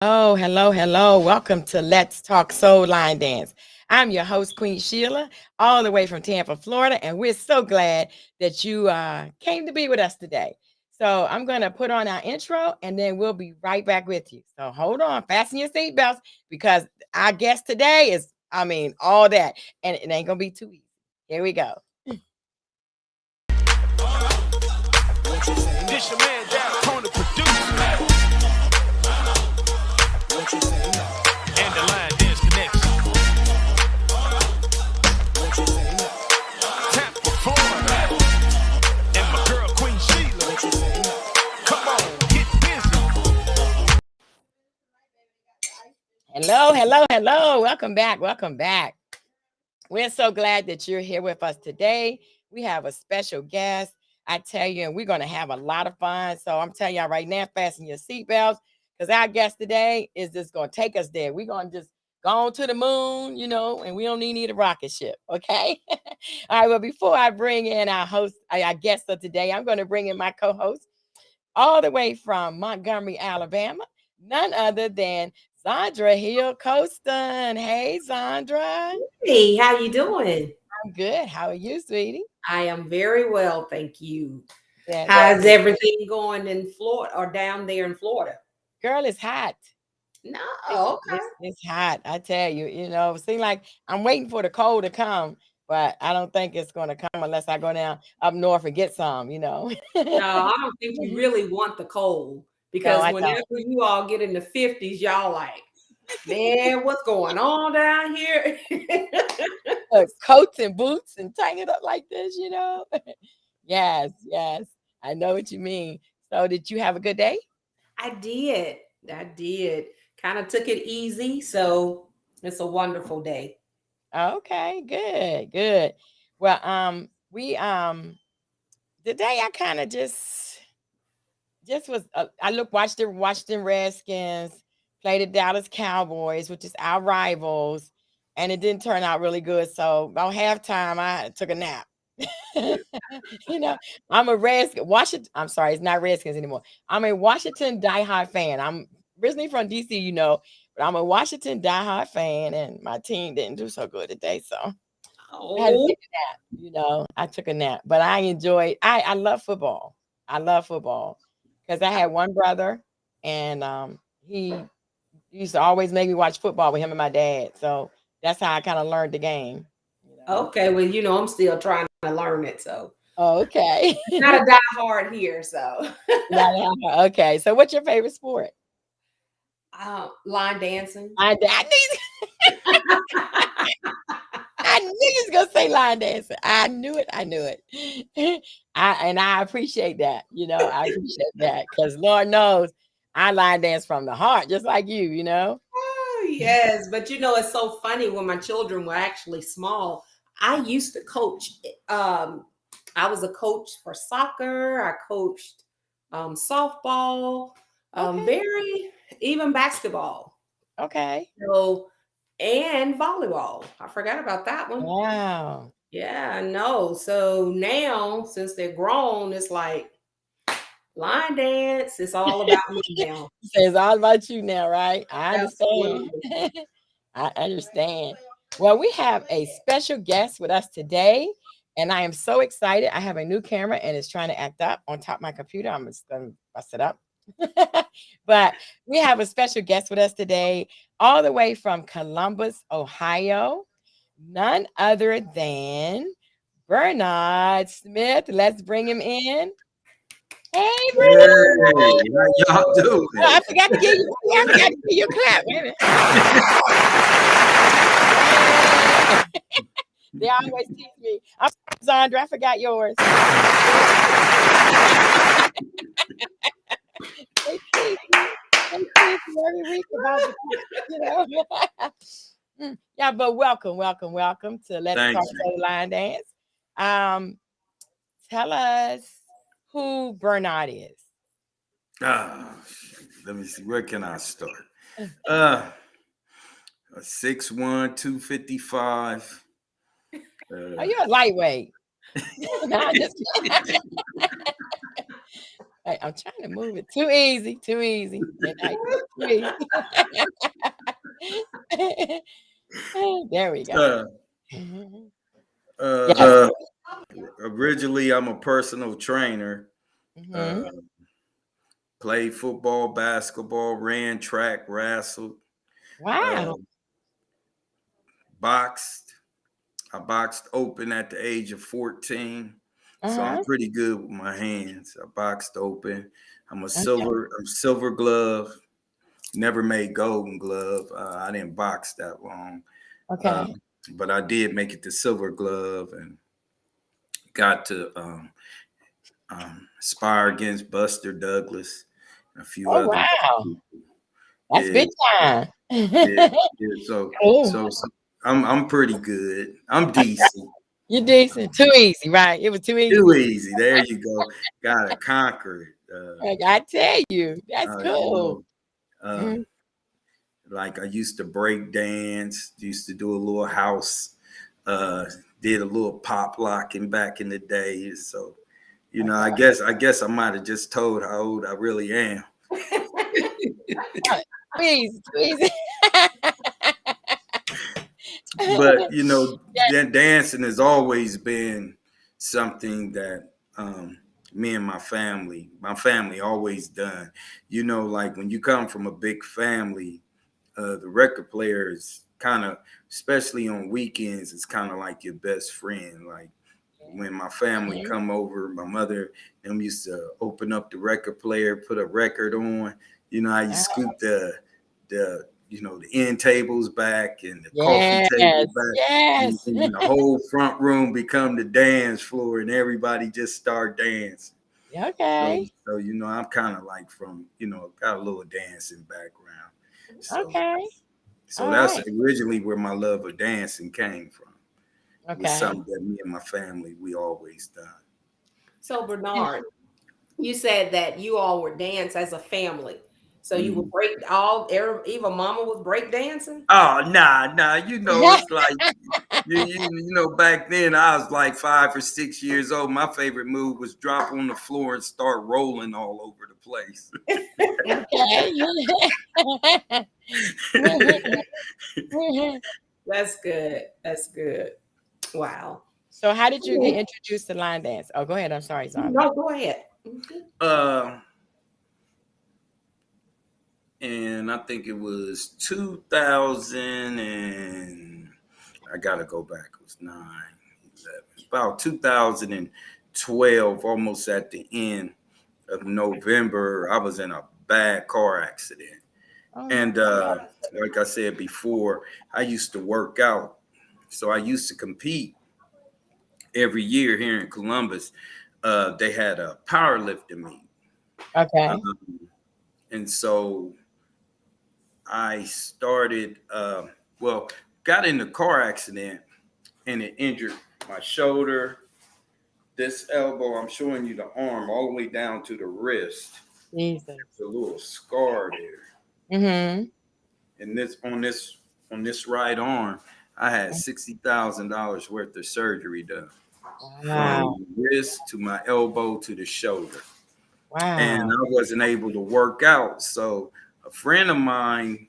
Oh, hello, hello. Welcome to Let's Talk Soul Line Dance. I'm your host, Queen Sheila, all the way from Tampa, Florida, and we're so glad that you came to be with us today. So I'm going to put on our intro, and then we'll be right back with you. So hold on, fasten your seatbelts, because our guest today is, all that, and it ain't going to be too easy. Here we go. This your man, Dad Tony, producer. And the line dance connection. Tampa, Florida. And my girl, Queen Sheila. Come on, get busy. Hello, hello, hello. Welcome back. Welcome back. We're so glad that you're here with us today. We have a special guest. I tell you, and we're going to have a lot of fun. So I'm telling y'all right now, fasten your seatbelts, because our guest today is just going to take us there. We're going to just go on to the moon, and we don't need a rocket ship. Okay. All right. Well, before I bring in our host, our guest of today, I'm going to bring in my co-host all the way from Montgomery, Alabama, none other than Sandra Hill Coston. Hey, Sandra. Hey, how you doing? I'm good. How are you, sweetie? I am very well, thank you. That's How's good. everything going in Florida or down there in Florida? Girl, it's hot. No, It's, okay. it's, it's hot. I tell you, it seems like I'm waiting for the cold to come, but I don't think it's going to come unless I go down up north and get some. No, I don't think you really want the cold No, because I whenever don't. you all get in the 50s, y'all like, man, what's going on down here? Coats and boots and tying it up like this. Yes, yes. I know what you mean. So, did you have a good day? I did. I did. Kind of took it easy, so it's a wonderful day. Okay, good, good. Well, we today I kind of just was I watched the Washington Redskins play the Dallas Cowboys, which is our rivals, and it didn't turn out really good. So about halftime, I took a nap. you know, I'm a Redskins Washington. I'm sorry, it's not Redskins anymore. I'm a Washington diehard fan. I'm originally from DC, but I'm a Washington diehard fan, and my team didn't do so good today. So I had to Oh, take a nap. I took a nap, but I enjoyed. I love football. I love football because I had one brother, and he used to always make me watch football with him and my dad. So that's how I kind of learned the game. You know. okay. Well, I'm still trying to learn it, so Okay. not a diehard here, so Okay. So what's your favorite sport? line dancing. I knew you was gonna say line dancing. I knew it. I knew it. I appreciate that. I appreciate that because Lord knows I line dance from the heart, just like you. Oh, yes, but it's so funny when my children were actually small. I used to coach. Um, I was a coach for soccer. I coached softball, Okay. very even basketball. Okay. So and volleyball. I forgot about that one. Wow. Yeah, I know. So now, since they're grown, it's like line dance. It's all about me now. So it's all about you now, right? I understand. Absolutely. I understand. Well, we have a special guest with us today, and I am so excited. I have a new camera and it's trying to act up on top of my computer. I'm just going to bust it up. But we have a special guest with us today, all the way from Columbus, Ohio, none other than Bernard Smith. Let's bring him in. Hey, Bernard. Hey, how y'all doing? Oh, I forgot to give you. I forgot to give you a clap. Wait a minute. They always tease me. I'm sorry, Sandra. I forgot yours. They tease me. They tease me every week about the. Yeah, but welcome, welcome, welcome to Let's Thank Talk you. Soul Line Dance. Um, Tell us who Bernard is. Ah, let me see. Where can I start? Uh, 6'1", 255. Oh, you're a lightweight. No, I'm just Hey, I'm trying to move it. Too easy. Too easy. And too easy. There we go. Uh, Mhm. Yes. uh, Originally, I'm a personal trainer. Hmm. Uh, Played football, basketball, ran track, wrestled, uh, Wow. boxed. I boxed open at the age of 14. So I'm Uh-huh. pretty good with my hands. I boxed open. Okay. I'm silver glove. Never made golden glove. I didn't box that long. Uh, Okay. but I did make it to silver glove and got to spar against Buster Douglas and a few Oh, other wow. people. That's Yeah, big time. yeah, yeah. Cool. So I'm pretty good. I'm decent. You're decent. Too easy, right? It was too Too easy. easy. There you go. Gotta conquer it. Like, I tell you, that's You cool. know, uh, Mhm. like I used to break dance, used to do a little house, uh, did a little pop locking back in the day. So, Okay. I guess I might have just told how old I really am. Uh, Too easy. Too easy. But Yeah. dancing has always been something that me and my family always done. Like when you come from a big family, the record player is kind of, especially on weekends, it's kind of like your best friend. Like when my family Mhm. come over, my mother them used to open up the record player, put a record on. How you Uh-huh. scoop the end tables back and the coffee table Yes. back, and, Yes. and the whole front room become the dance floor, and everybody just start dancing. So, Okay. so I'm kind of like from, got a little dancing background. So, Okay. so All that's right. originally where my love of dancing came from. It was Okay. something that me and my family we always done. So Bernard, you said that you all would dance as a family. So you would Mhm. break even mama was break dancing? Oh, nah. It's like back then I was like 5 or 6 years old. My favorite move was drop on the floor and start rolling all over the place. Okay. That's good. That's good. Wow. So, how did you get Cool. introduced to line dance? Oh, go ahead. I'm sorry, Zombie. No, go ahead. Mhm. uh, and I think it was 2000 and I gotta go back. It was 9, 11, about 2012, almost at the end of November. I was in a bad car accident, Oh and no. like I said before, I used to work out, so I used to compete every year here in Columbus. They had a powerlifting meet, Okay. um, and so I started. Well, got in the car accident, and it injured my shoulder, this elbow. I'm showing you the arm all the way down to the wrist. Jesus. There's a little scar there, Mm-hmm. and this right arm, I had $60,000 worth of surgery done, Wow. from the wrist to my elbow to the shoulder, and Wow. I wasn't able to work out. So a friend of mine,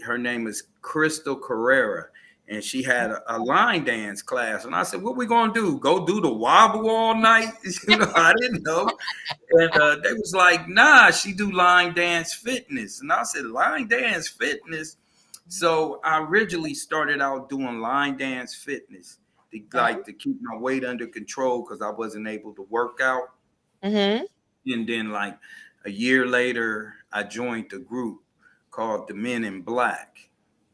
her name is Crystal Carrera, and she had a line dance class. And I said, "What we gonna do? Go do the wobble all night?" I didn't know. And they was like, "Nah, she do line dance fitness." And I said, "Line dance fitness." So I originally started out doing line dance fitness Okay. to keep my weight under control because I wasn't able to work out. Mm-hmm. And then like a year later, I joined a group called the Men in Black.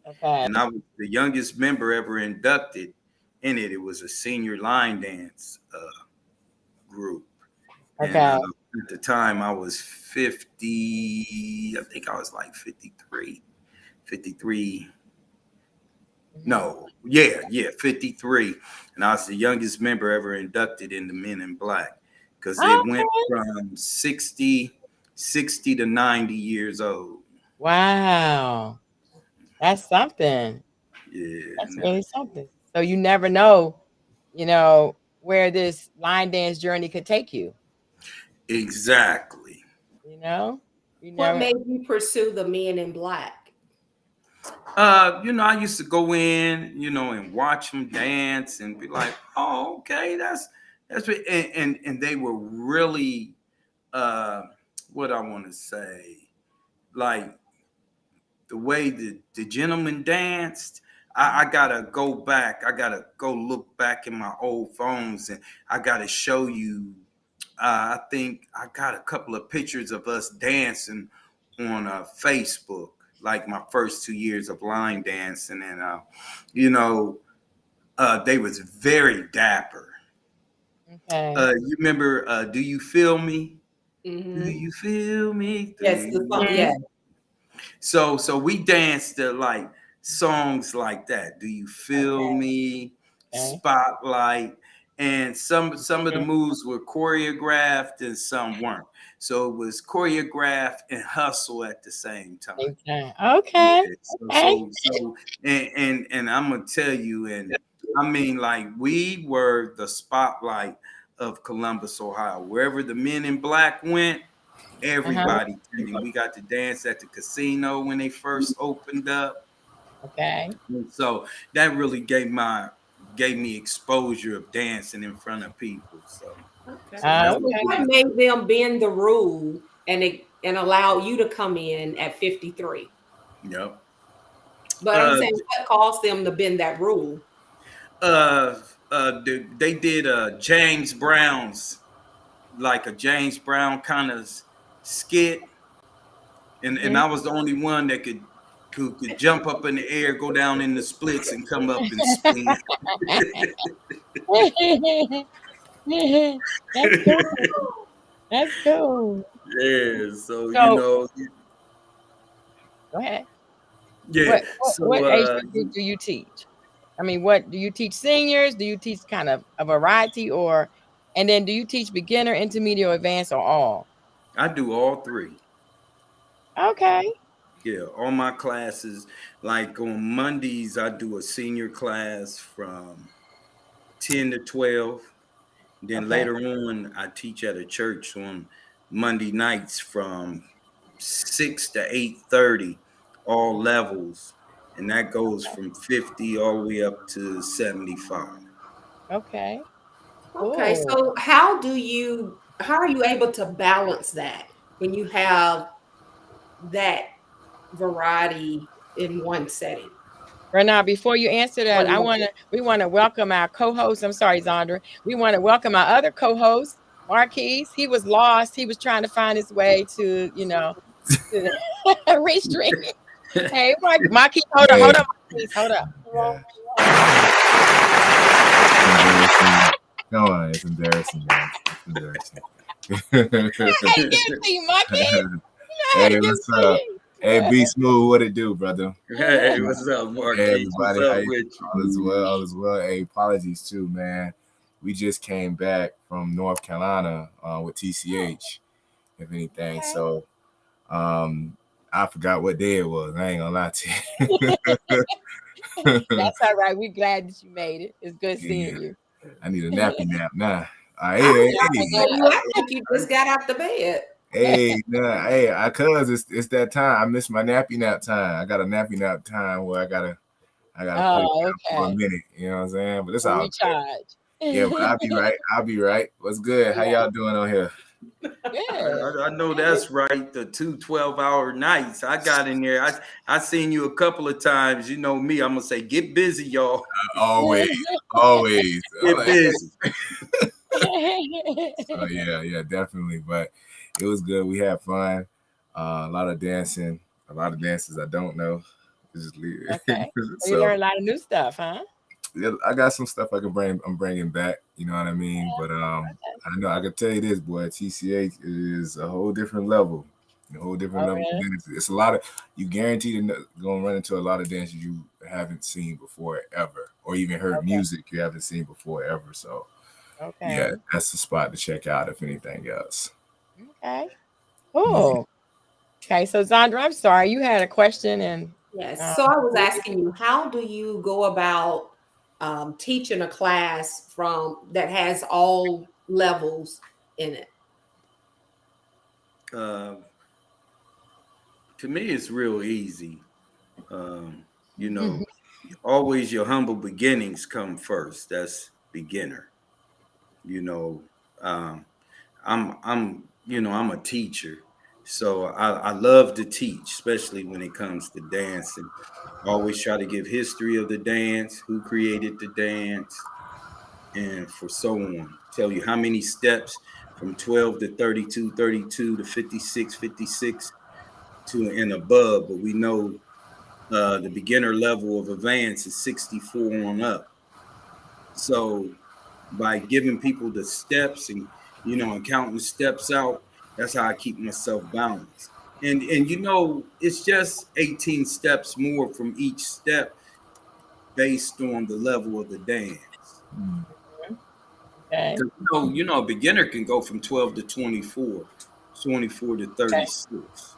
Okay. And I was the youngest member ever inducted in it. It was a senior line dance group. And Okay. at the time I was 50, I think I was like 53, 53. Mm-hmm. No, yeah, 53. And I was the youngest member ever inducted in the Men in Black because it went Okay. from 60 to 90 years old. Wow. That's something. Yeah. That's really something. So you never know, where this line dance journey could take you. Exactly. You know, you What never. made you pursue the Men in Black? I used to go in, and watch them dance and be like, oh, okay, that's what, and they were really, what I want to say, like the way the gentleman danced. I gotta go back. I gotta go look back in my old phones, and I gotta show you. I think I got a couple of pictures of us dancing on Facebook, like my first 2 years of line dancing, and they was very dapper. Okay. You remember? Do you feel me? Do Mm-hmm. you feel me? Do Yes, the song. Mhm. Yeah. So we danced to like songs like that. Do you feel me? Okay. Spotlight. And some of the Mhm. moves were choreographed and some weren't. So it was choreographed and hustle at the same time. Same time. Yeah. Okay. Okay. And I'm gonna tell you, and I mean, like, we were the spotlight of Columbus, Ohio. Wherever the Men in Black went, Uh-huh. everybody came. We got to dance at the casino when they first opened up. Okay. And so that really gave me exposure of dancing in front of people. So Okay. so that So was Okay. what really made them bend the rule and allow you to come in at 53? yep. But I'm Uh saying what caused them to bend that rule? they did James Brown's, like a James Brown kind of skit, and Mhm. I was the only one that could jump up in the air, go down in the splits, and come up and spin. That's cool. That's cool. Yeah, so So go ahead. yeah, What age group do you teach? I mean, what do you teach seniors? Do you teach kind of a variety, and then do you teach beginner, intermediate, or advanced, or all? I do all three. Okay. Yeah, all my classes. Like on Mondays, I do a senior class from 10 to 12. Then Okay. later on, I teach at a church on Monday nights from 6 to 8:30, all levels. And that goes from 50 all the way up to 75. Okay. Okay, Cool. so how are you able to balance that when you have that variety in one setting? Right now, before you answer that, One level. we want to welcome our co-host. I'm sorry, Zandra. We want to welcome our other co-host, Marquise. He was lost. He was trying to find his way to, to the restream. Hey, Marquise, Hey, hold on, Marquise, hold up. embarrassing. Come on, it's embarrassing, guys. It's embarrassing. I had to give it to you, Marquise. I had Hey, to give what's it up? to Hey, B Smooth, what it do, brother? Hey, what's up, Hey, Marquise? What's everybody, how up you? with you? All is well, all is well. Hey, apologies too, man. We just came back from North Carolina with TCH, if anything. Okay. So, I forgot what day it was. I ain't gonna lie to you. That's all right. We're glad that you made it. It's good Yeah, seeing you. I need a nappy nap now. I Hey, was hey, where you act like you just got out the bed. hey, nah, hey, cause it's that time. I missed my nappy nap time. I got a nappy nap time where I gotta put it Oh, down for a okay. minute. You know what I'm saying? But it's all good. Recharge. Yeah, but I'll be right. I'll be right. What's good? How Yeah, y'all doing on here? good. I know that's right. The 12-hour nights. I got in there. I seen you a couple of times. You know me. I'm gonna say, get busy, y'all. Always, always. I'm Get like, hey. busy. So yeah, definitely. But it was good. We had fun. A lot of dancing. A lot of dances I don't know. Just leave it. Okay. So you So learned a lot of new stuff, huh? yeah, I got some stuff I can bring. I'm bringing back. You know what I mean? But I know I can tell you this, boy. TCH is a whole different level. A whole different Oh, level. really? It's a lot of you guaranteed to gonna run into a lot of dances you haven't seen before ever, or even heard Okay. music you haven't seen before ever. So yeah, Okay. that's the spot to check out if anything else. Okay. Yeah. Cool. Okay. So Zandra, I'm sorry. You had a question and Yes. um, So I was asking you, how do you go about teaching a class from that has all levels in it? Uh, to me, it's real easy. You know, always your humble beginnings come first. That's beginner. You know, um, I'm a teacher, so I love to teach, especially when it comes to dancing. Always try to give history of the dance, who created the dance, and for so on. Tell you how many steps from 12 to 32, 32 to 56, 56 to and above. But we know the beginner level of advance is 64 on up. So by giving people the steps and counting the steps out, that's how I keep myself balanced. And it's just 18 steps more from each step based on the level of the dance. Okay. A beginner can go from 12 to 24, 24 to 36.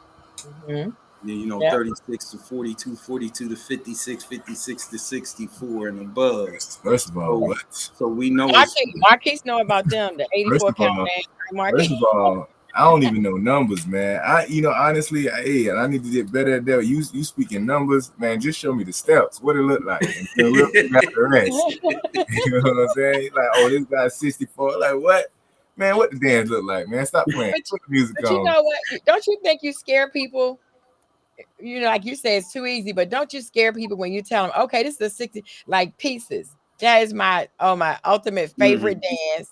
Mm-hmm. Then, 36 to 42, 42 to 56, 56 to 64 and above. First of all, So, what? so we know Marquise know about them, the 84 count dance. First of all, I don't even know numbers, man. Honestly, and I need to get better at that. You speaking numbers, man. Just show me the steps, what it look like, and then we'll figure out the rest. You know what I'm saying? Like, oh, this guy's 64. Like, what? Man, what the dance look like, man? Stop playing. Put the music But on. you know what? Don't you think you scare people? Like you say, it's too easy, but don't you scare people when you tell them, okay, this is a 60, like pieces. That is my ultimate favorite dance.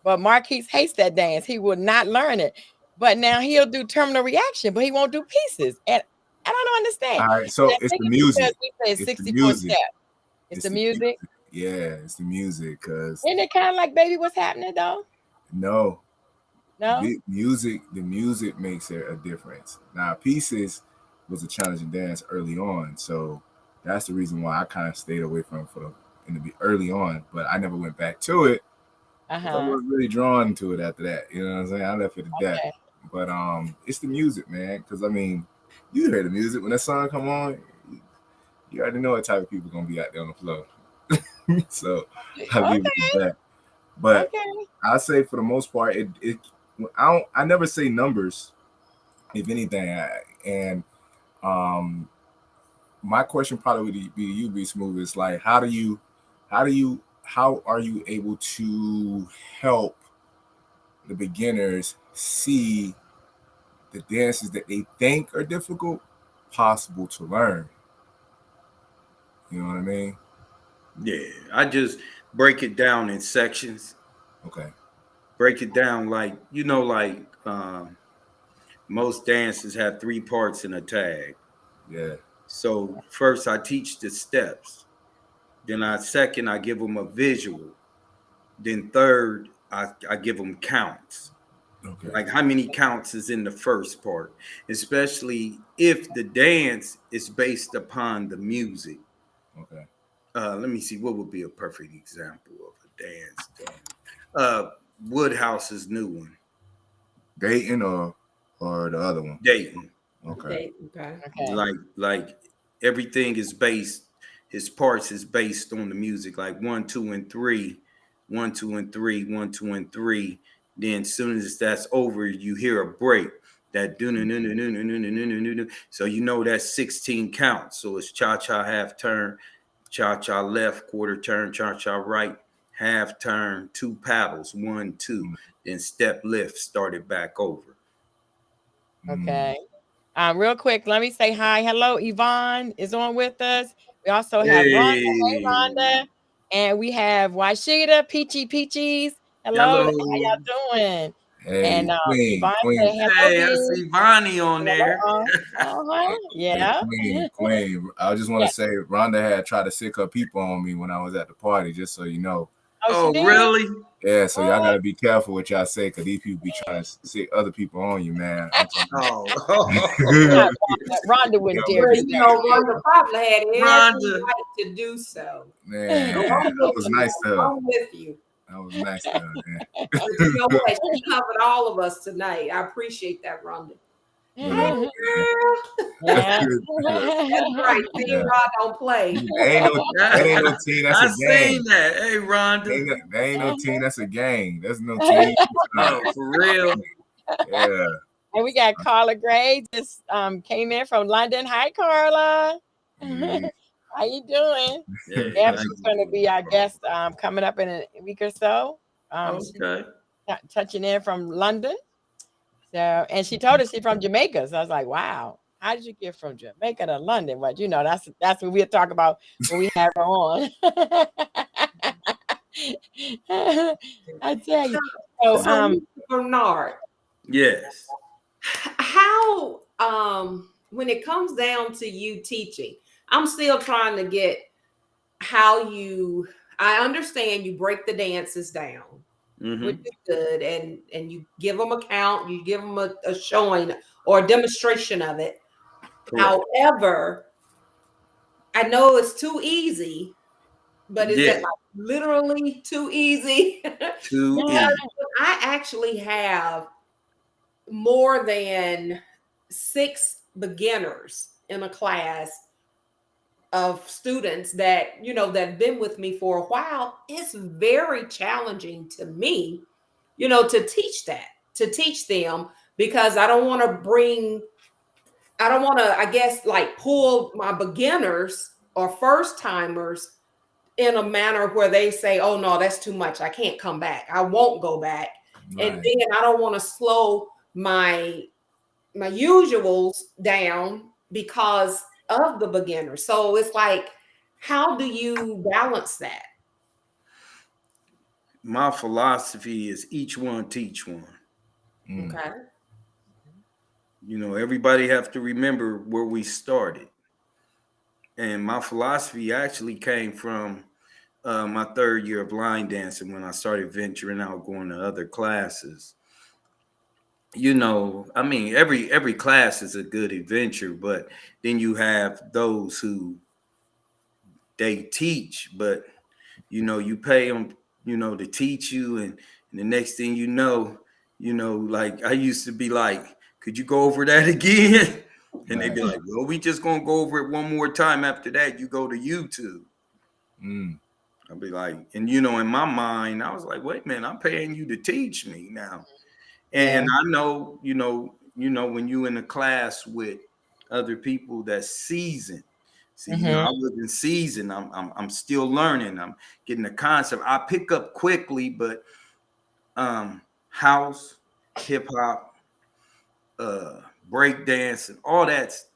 But Marquise hates that dance. He will not learn it. But now he'll do terminal reaction, but he won't do pieces. And I don't understand. All right, so it's the music. We say it's 64 steps. It's the music. Yeah, it's the music. Cause isn't it kind of like Baby What's Happening though? No. The music makes a difference. Now, pieces was a challenging dance early on, so that's the reason why I kind of stayed away from it early on. But I never went back to it. I wasn't really drawn to it after that. You know what I'm saying? I left it at that. But it's the music, man. Because I mean, you hear the music when that song come on. You already know what type of people gonna be out there on the floor. So I leave it at that. But I say for the most part, I never say numbers, if anything. My question probably would be to you, Be Smooth, is like, how are you able to help the beginners see the dances that they think are difficult possible to learn? You know what I mean? Yeah, I just break it down in sections. Okay. Break it down like most dances have 3 parts in a tag. Yeah. So first I teach the steps. Then I give them a visual. Then third, I give them counts. Okay. Like how many counts is in the first part, especially if the dance is based upon the music. Okay. Let me see, what would be a perfect example of a dance? Woodhouse's new one. Dayton or the other one? Dayton. Okay. Like everything is based, his parts is based on the music, like 1, 2, and 3, 1, 2, and 3, 1, 2, and 3. Then as soon as that's over, you hear a break. That so that's 16 counts. So it's cha-cha half turn, cha-cha left, quarter turn, cha-cha right, half turn, 2 paddles, 1, 2, then step lift, start it back over. Okay. Real quick, let me say hi. Hello, Yvonne is on with us. We also have Rhonda. Hey, Rhonda. And we have Washita, Peaches. Hello. How y'all doing? Hey, and Queen. Hey, I see Bonnie on there. Yeah. Queen. I just want to say Rhonda had tried to sick her people on me when I was at the party, just so you know. Oh, really? Yeah, so y'all gotta be careful what y'all say, because these people be trying to sick other people on you, man. Rhonda wouldn't dare. Rhonda probably had every right to do so. Man, that was nice to her. I'm with you. That was nice to her, man. But you know what? She covered all of us tonight. I appreciate that, Rhonda. Yeah. That's right. Team Rod don't play. That ain't no team. That's a gang. Seen that. Hey, Rhonda. That ain't no team. That's a gang. That's no team. Oh, for real? Yeah. And we got Carla Gray just came in from London. Hi, Carla. Hey, How you doing? Hey, Yep, how she's you going to doing? be our guest coming up in a week or so. She's Okay. touching in from London. So, and she told us she's from Jamaica. So I was like, wow, how did you get from Jamaica to London? But you know, that's what we'll talk about when we have her on. I tell you. So, So, Mr. Bernard, Yes. how when it comes down to you teaching, I'm still trying to get how you. I understand you break the dances down, which Mm-hmm. is good, and you give them a count, you give them a showing or a demonstration of it. Correct. However, I know it's too easy, but is that Yeah. like literally too easy? Too yeah. Because easy. I actually have more than 6 beginners in a class of students that that have been with me for a while. It's very challenging to me, to teach them, because I don't want to, I guess, like pull my beginners or first timers in a manner where they say, oh no, that's too much, I can't come back, I won't go back. And right. then I don't want to slow my usuals down because of the beginner. So it's like, how do you balance that? My philosophy is each one teach one. Mm, Okay. Everybody have to remember where we started. And my philosophy actually came from my third year of line dancing when I started venturing out, going to other classes. I mean, every class is a good adventure, but then you have those who they teach, but you pay them, to teach you, and the next thing like I used to be like, could you go over that again? And they'd right. be like, well, we just gonna go over it one more time. After that, you go to YouTube. Mm, I'll be like, and in my mind, I was like, wait a minute, I'm paying you to teach me now. Yeah. And I know, when you in a class with other people that's seasoned. See, Hmm. I wasn't seasoned. I'm still learning. I'm getting the concept. I pick up quickly, but house, hip hop, break dance, and all that's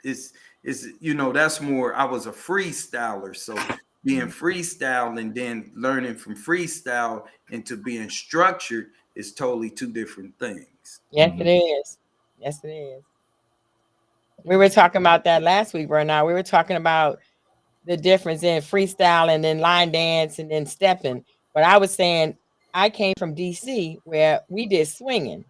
that's more. I was a freestyler, so being freestyle and then learning from freestyle into being structured is totally two different things. Yes, it mhm. is. Yes, it is. We were talking about that last week, Bernard. We were talking about the difference in freestyle and then line dance and then stepping. But I was saying I came from DC where we did swinging.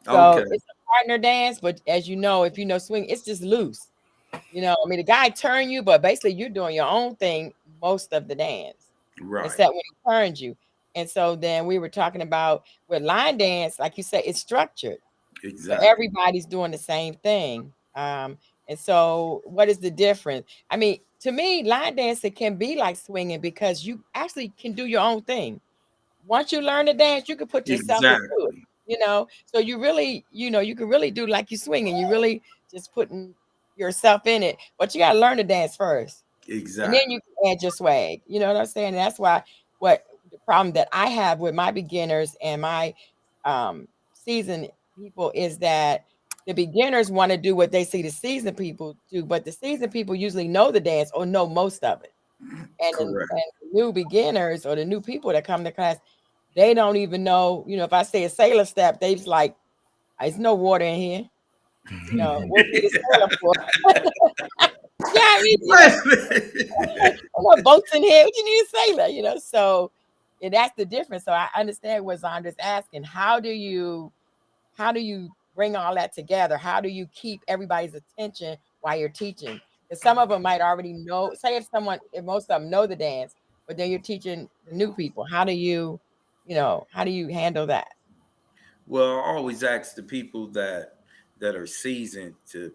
Okay, So it's a partner dance, but as you know, if you know swing, it's just loose. I mean, the guy turn you, but basically you're doing your own thing most of the dance, right, except when he turns you. And so then we were talking about with line dance, like you said, it's structured. So exactly, everybody's doing the same thing. And so what is the difference? I mean, to me, line dancing can be like swinging because you actually can do your own thing. Once you learn to dance, you can put yourself into it. exactly, So you really, you can really do like you swinging. You really just putting yourself in it, but you got to learn to dance first, and then you exactly. can add your swag. You know what I'm saying? That's why what the problem that I have with my beginners and my seasoned people is that the beginners want to do what they see the seasoned people do, but the seasoned people usually know the dance or know most of it. Correct. And the new beginners or the new people that come to class, they don't even know. If I say a sailor step, they's like, "There's no water in here." What we the sailor for? Yeah, I mean, no boats in here. What you need a sailor? So that's the difference. So I understand what Zondra's asking. How do you bring all that together? How do you keep everybody's attention while you're teaching? Because some of them might already know. Say if most of them know the dance, but then you're teaching the new people. How do you handle that? Well, I always ask the people that are seasoned to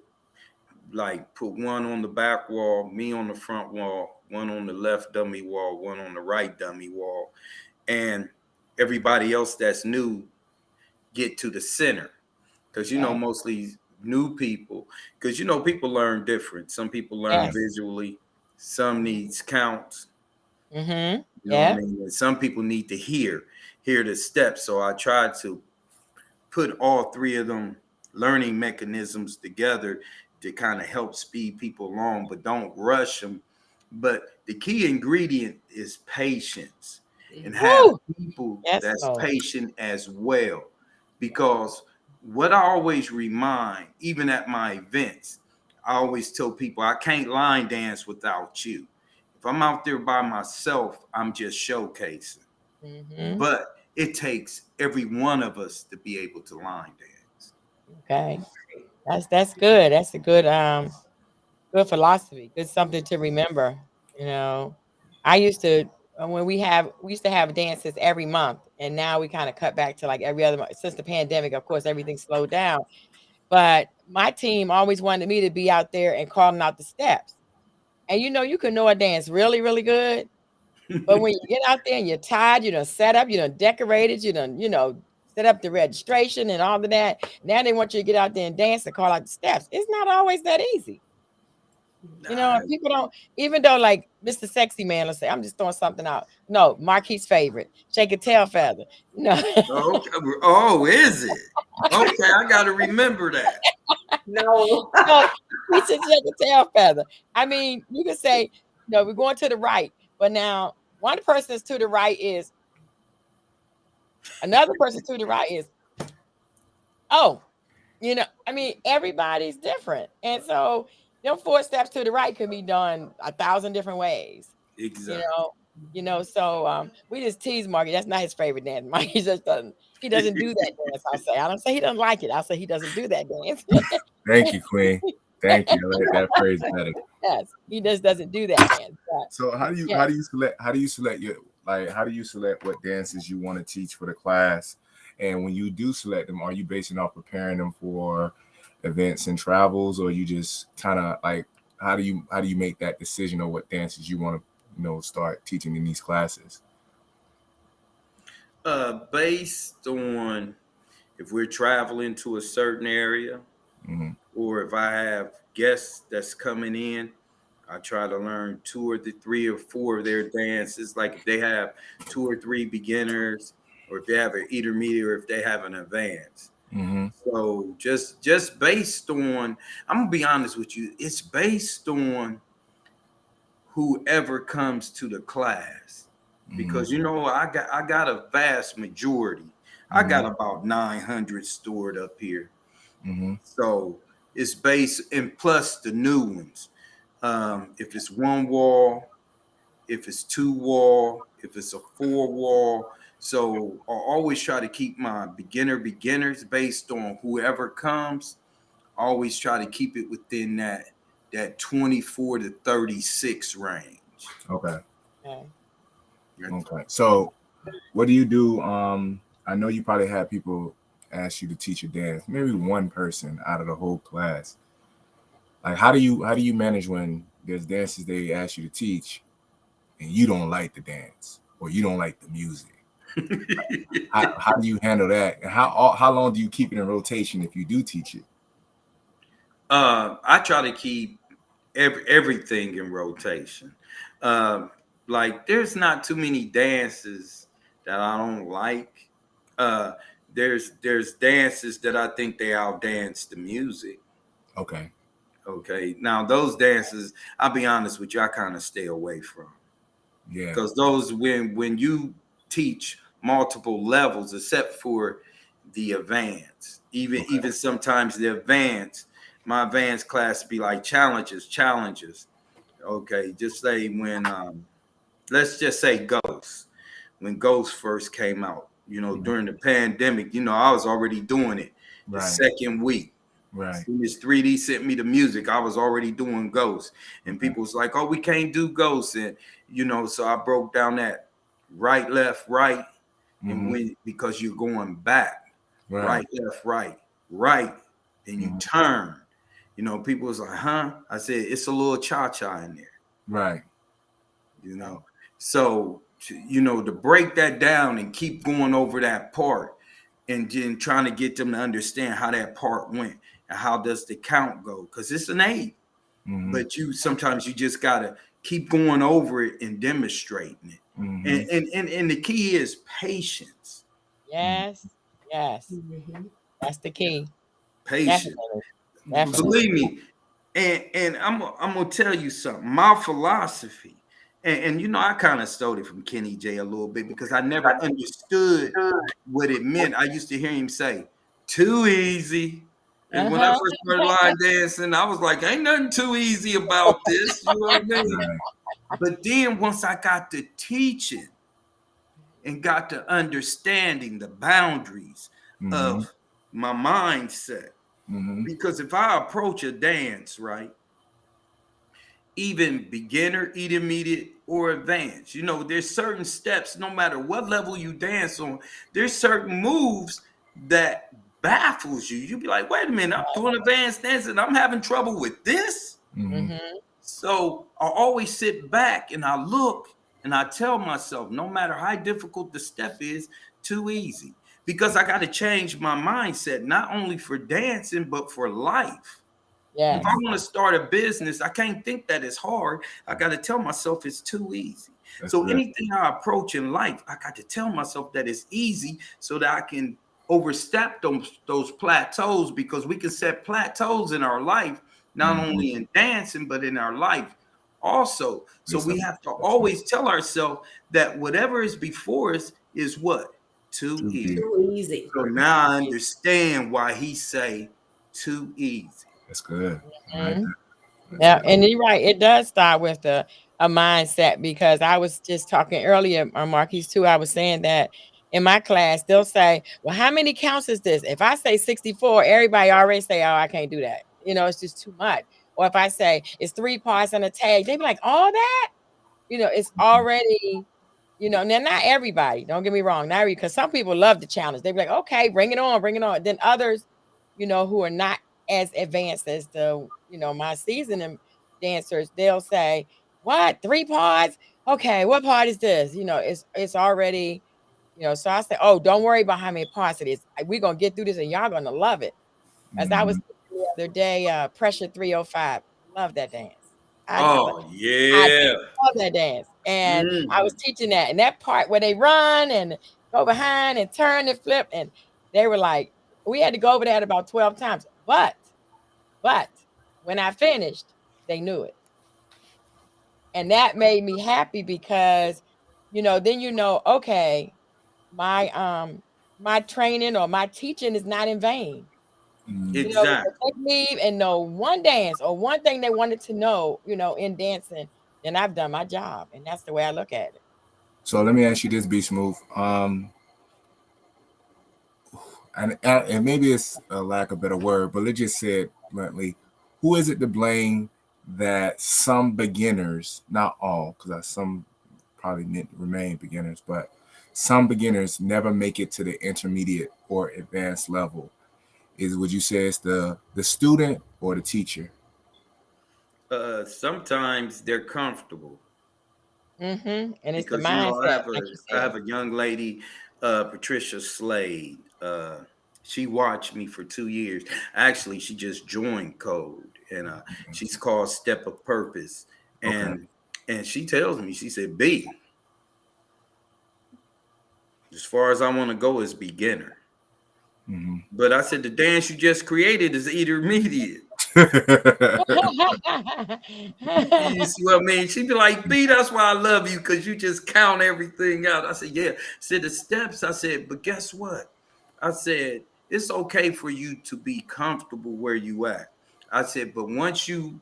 like put one on the back wall, me on the front wall, one on the left dummy wall, one on the right dummy wall, and everybody else that's new get to the center. because you know mostly new people, because you know people learn different. Some people learn visually, some needs counts. Mm-hmm. You know what I mean? And some people need to hear the steps. So I try to put all three of them learning mechanisms together to kind of help speed people along, but don't rush them. But the key ingredient is patience, and have Woo! people Yes, that's Lord. patient as well. Because what I always remind, even at my events, I always tell people I can't line dance without you. If I'm out there by myself, I'm just showcasing. Mm-hmm. But it takes every one of us to be able to line dance. Okay. That's good. That's a good philosophy. Good something to remember. You know, I used to when we used to have dances every month, and now we kind of cut back to like every other month. Since the pandemic. Of course, everything slowed down. But my team always wanted me to be out there and calling out the steps. And you know, you can know a dance really, really good. But when you get out there and you're tired, you done set up, you done decorated, you done, set up the registration and all of that. Now they want you to get out there and dance and call out the steps. It's not always that easy. Nah. And people don't, even though like Mr. Sexy Man, let's say, I'm just throwing something out. No, Marquis' favorite, shake a tail feather. No, Okay. Oh, is it? Okay, I got to remember that. No. no, he said shake a tail feather. I mean, you can say, no, we're going to the right, but now one person is to the right is another person to the right is, oh, I mean, everybody's different. And so them 4 steps to the right can be done 1,000 different ways. You Exactly. know, so we just tease Marky. That's not his favorite dance. Marky just he doesn't do that dance. I don't say he doesn't like it. I'll say he doesn't do that dance. Thank you, Queen. Thank you. I like that phrase better. Yes, he just doesn't do that dance. But So yeah. how do you select your how do you select what dances you want to teach for the class? And when you do select them, are you basing off preparing them for events and travels, or you just kind of like how do you make that decision of what dances you want to start teaching in these classes? Based on if we're traveling to a certain area, Mm-hmm. or if I have guests that's coming in, I try to learn 2 or 3 or 4 of their dances. Like if they have 2 or 3 beginners, or if they have an intermediate, or if they have an advanced. Mm-hmm. So just based on, I'm gonna be honest with you, it's based on whoever comes to the class. Because I got a vast majority. I got about 900 stored up here. Mm-hmm. So it's based, and plus the new ones. If it's 1 wall, if it's 2 wall, if it's a 4 wall. So I always try to keep my beginners based on whoever comes. I always try to keep it within that 24 to 36 range. Okay. Okay. Okay. So what do you do? I know you probably had people ask you to teach a dance, maybe one person out of the whole class. Like how do you manage when there's dances they ask you to teach and you don't like the dance or you don't like the music? How do you handle that? And how long do you keep it in rotation if you do teach it? I try to keep everything in rotation. Like there's not too many dances that I don't like. Uh, there's dances that I think they outdance the music. Okay. Okay. Now those dances, I'll be honest with you, I kind of stay away from. Yeah. Because those when you teach multiple levels, except for the advanced, even sometimes the advanced, my advanced class be like challenges. Okay, just say when let's just say Ghost, when Ghost first came out, during the pandemic, I was already doing it the Right. second week. Right. As soon as 3D sent me the music, I was already doing Ghosts. And people was like, oh, we can't do Ghosts. And, so I broke down that right, left, right. And because you're going back, right, left, right, then you turn. People was like, huh? I said, it's a little cha-cha in there. Right. So, to break that down and keep going over that part, and then trying to get them to understand how that part went and how does the count go, because it's an 8, but sometimes you just gotta keep going over it and demonstrating it. And the key is patience. Yes. Yes. Mhm. That's the key. Patience. Definitely. Definitely. Believe me, and I'm gonna tell you something. My philosophy, and you know, I kind of stole it from Kenny J a little bit because I never understood what it meant. I used to hear him say, "Too easy." And when I Uh-huh. first started line dancing, I was like, "Ain't nothing too easy about this." You know what I mean? Right. But then once I got to teaching and got to understanding the boundaries Mm-hmm. of my mindset, Mm-hmm. because if I approach a dance, right, even beginner, intermediate, or advanced, you know, there's certain steps, no matter what level you dance on, there's certain moves that baffles you. You be like, wait a minute, I'm doing advanced dancing, I'm having trouble with this. Mm-hmm. Mm-hmm. So I always sit back and I look and I tell myself, no matter how difficult the step is, too easy. Because I got to change my mindset, not only for dancing, but for life. If I Yes. want to start a business, I can't think that it's hard. I got to tell myself it's too easy. That's So good. anything I approach in life, I got to tell myself that it's easy so that I can overstep those plateaus, because we can set plateaus in our life, not Mm-hmm. only in dancing, but in our life also. So Based we on have to perception. always tell ourselves that whatever is before us is what? Too Too easy. deep. Too easy. So now I understand why he say too easy. That's good. I like Mhm. that. That's Yeah, good. and you're right. It does start with a mindset, because I was just talking earlier, Marquise, too. I was saying that in my class, they'll say, well, how many counts is this? If I say 64, everybody already say, oh, I can't do that. You know, it's just too much. Or if I say it's 3 parts and a tag, they be like, all that? You know, it's already, now not everybody, don't get me wrong, not because some people love the challenge. They be like, okay, bring it on, bring it on. Then others, who are not as advanced as my seasoned dancers, they'll say, what, 3 parts? Okay, what part is this? It's already, so I say, oh, don't worry about how many parts it is. We're gonna get through this and y'all gonna love it. As I was Mm-hmm. teaching the other day, Pressure 305. Love that dance. I just Oh I yeah. love that dance. And I was Mhm. teaching that. And that part where they run and go behind and turn and flip. And they were like, we had to go over that about 12 times. But when I finished, they knew it. And that made me happy because, then okay, my training or my teaching is not in vain. Mm-hmm. If Exactly. they leave and know one dance or one thing they wanted to know, in dancing, then I've done my job. And that's the way I look at it. So let me ask you this, Be Smooth. And maybe it's a lack of a better word, but let's just say it bluntly. Who is it to blame that some beginners, not all, because some probably remain beginners, but some beginners never make it to the intermediate or advanced level? Would you say it's the student or the teacher? Sometimes they're comfortable And it's the because you know I mindset, have like a you I said. have a young lady, Patricia Slade. She watched me for 2 years. Actually, she just joined C.O.L.D, and she's called Step of Purpose. Okay. And she tells me, she said, "B, as far as I want to go is beginner." Mm-hmm. But I said, the dance you just created is intermediate. You see what I mean? She'd be like, B, that's why I love you, because you just count everything out. I said, yeah. I said, the steps. I said, but guess what? I said, it's okay for you to be comfortable where you at. I said, but once you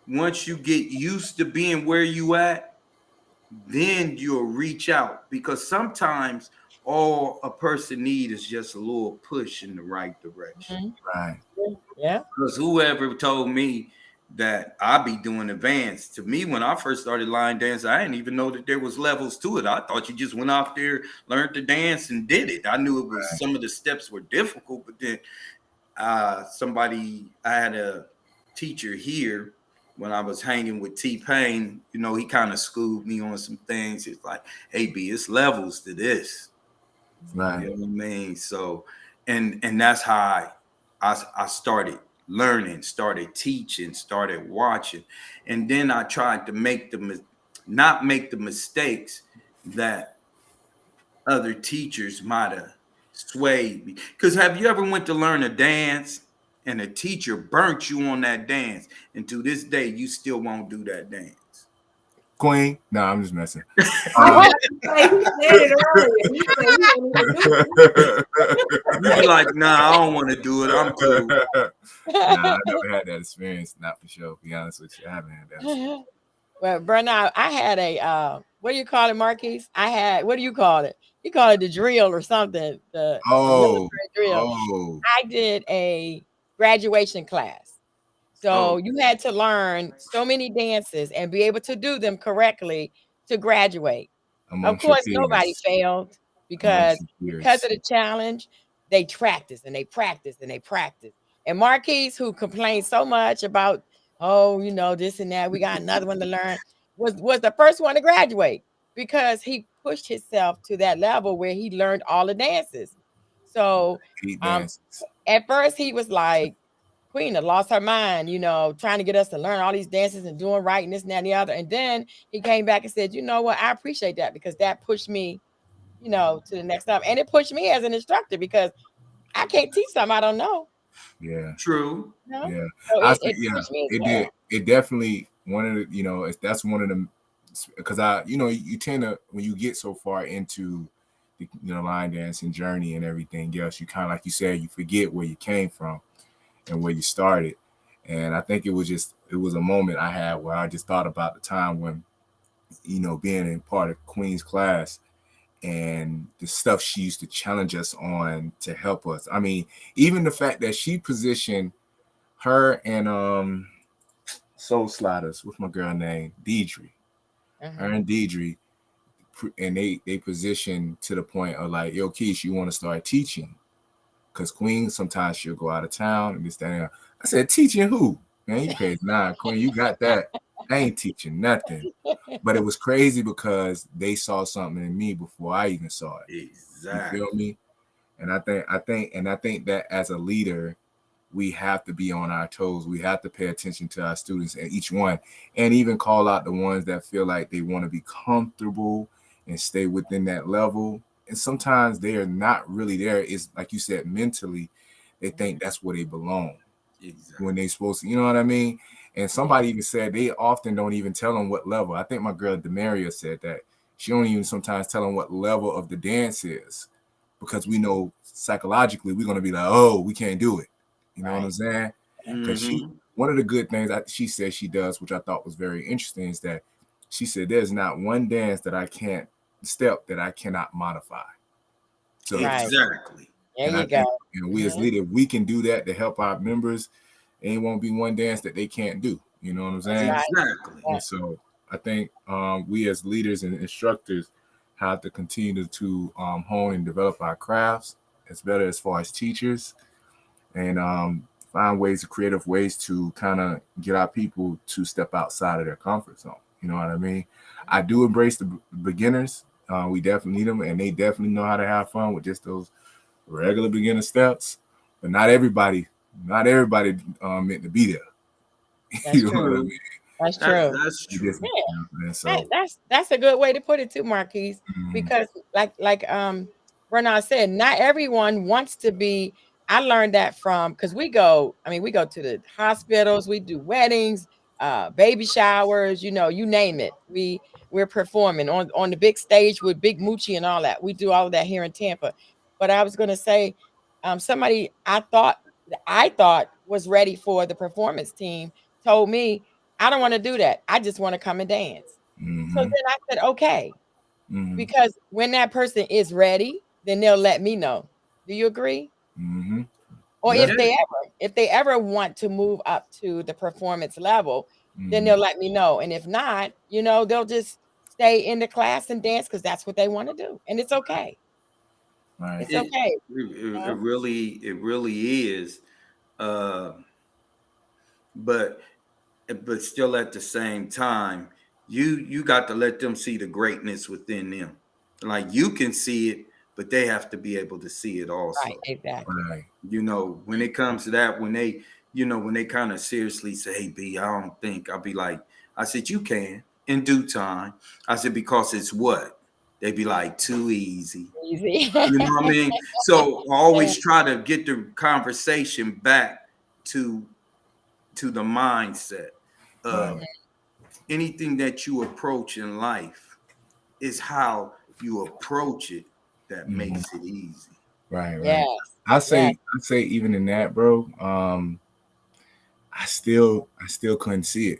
get used to being where you at, then you'll reach out, because sometimes all a person needs is just a little push in the right direction. Mhm. Right. Yeah. Because whoever told me that I be doing advanced, to me when I first started line dancing, I didn't even know that there was levels to it. I thought you just went out there, learned to dance, and did it. I knew it was some of the steps were difficult, but then I had a teacher here when I was hanging with T-Pain. You know, he kind of schooled me on some things. It's like, hey B, it's levels to this. Right. You know what I mean? So, and that's how I started learning, started teaching, started watching, and then I tried to not make the mistakes that other teachers might have swayed me. Because have you ever went to learn a dance and a teacher burnt you on that dance, and to this day you still won't do that dance? Queen. No, I'm just messing. I was about to say, he said it earlier. He said he won't even do You be like, nah, I don't want to do it. I'm cool. Nah, I never had that experience. Not for sure. To be honest with you, I haven't had that experience. Well, Bernard, I had a what do you call it, Marquise? I had, what do you call it? You call it the drill or something, the Oh, military drill. oh, I did a graduation class. So Oh, you had to learn so many dances and be able to do them correctly to graduate. Of amongst your course, nobody peers, failed amongst because your because peers. of the challenge, they practiced and they practiced and they practiced. And Marquise, who complained so much about, oh, this and that, we got another one to learn, was the first one to graduate because he pushed himself to that level where he learned all the dances. So Eight um dances. at first he was like, Queen had lost her mind, trying to get us to learn all these dances and doing right and this and that and the other. And then he came back and said, you know what? I appreciate that because that pushed me, to the next level. And it pushed me as an instructor because I can't teach something I don't know. Yeah, true. You know? yeah. So I it, think it yeah, pushed me as it did. well. It definitely one of the that's one of them because you tend to when you get so far into the line dancing journey and everything else, you kind of like you said, you forget where you came from and where you started. And I think it was a moment I had where I just thought about the time when being in part of Queen's class and the stuff she used to challenge us on to help us. I mean, even the fact that she positioned her and Soul Sliders, what's my girl name? Deidre. Her Uh-huh. and Deidre, and they positioned to the point of like, yo, Keish, you want to start teaching? Because Queen sometimes she'll go out of town and this, that, and that. I said, teaching who? Man, you crazy. Nah, Queen, you got that. I ain't teaching nothing. But it was crazy because they saw something in me before I even saw it. You feel Exactly. me? And I think that as a leader, we have to be on our toes. We have to pay attention to our students and each one, and even call out the ones that feel like they want to be comfortable and stay within that level. And sometimes they are not really there. It's like you said, mentally, they think that's where they belong Exactly. when they supposed to, you know what I mean? And Yeah. somebody even said they often don't even tell them what level. I think my girl Demaria said that she don't even sometimes tell them what level of the dance is because we know psychologically we're gonna be like, oh, we can't do it. You know what I'm Right. saying? Because Mm-hmm. one of the good things she said she does, which I thought was very interesting, is that she said there's not one dance that I can't step that I cannot modify. So, Right. Exactly. There and I you go. think we as Mhm. leaders, we can do that to help our members. It won't be one dance that they can't do. You know what I'm That's saying? right. Exactly. Yeah. And so I think we as leaders and instructors have to continue to hone and develop our crafts as better as far as teachers and find ways, creative ways to kind of get our people to step outside of their comfort zone. You know what I mean? I do embrace the beginners. We definitely need them, and they definitely know how to have fun with just those regular beginner steps. But not everybody meant to be there. That's You know true. what I True. mean? That's That true. that's You true. and That, so, that's a good way to put it too, Marquise. mm, Because like Bernard said, not everyone wants to be. I learned that from because we go to the hospitals, we do weddings, baby showers, you name it. We're performing on the big stage with Big Moochie and all that. We do all of that here in Tampa. But I was gonna say, somebody I thought was ready for the performance team told me, I don't want to do that. I just want to come and dance. So mm-hmm, then I said, okay, mm-hmm, because when that person is ready, then they'll let me know. Do you agree? mm-hmm. Or Yeah. if they ever want to move up to the performance level, then Mm-hmm. they'll let me know. And if not, they'll just stay in the class and dance because that's what they want to do. And it's okay. Right. It's It, okay. it really is. Uh, but still at the same time, you got to let them see the greatness within them. Like you can see it, but they have to be able to see it also. Right, exactly. Right. You know, when it comes to that, when they, you know, when they kind of seriously say, hey, B, I don't think, I'll be like, I said, you can in due time. I said, because it's what? They be like, too easy. Easy. You know what I mean? So I always try to get the conversation back to the mindset of anything that you approach in life is how you approach it that makes it easy. Right. Yes. I say even in that, bro, I still couldn't see it.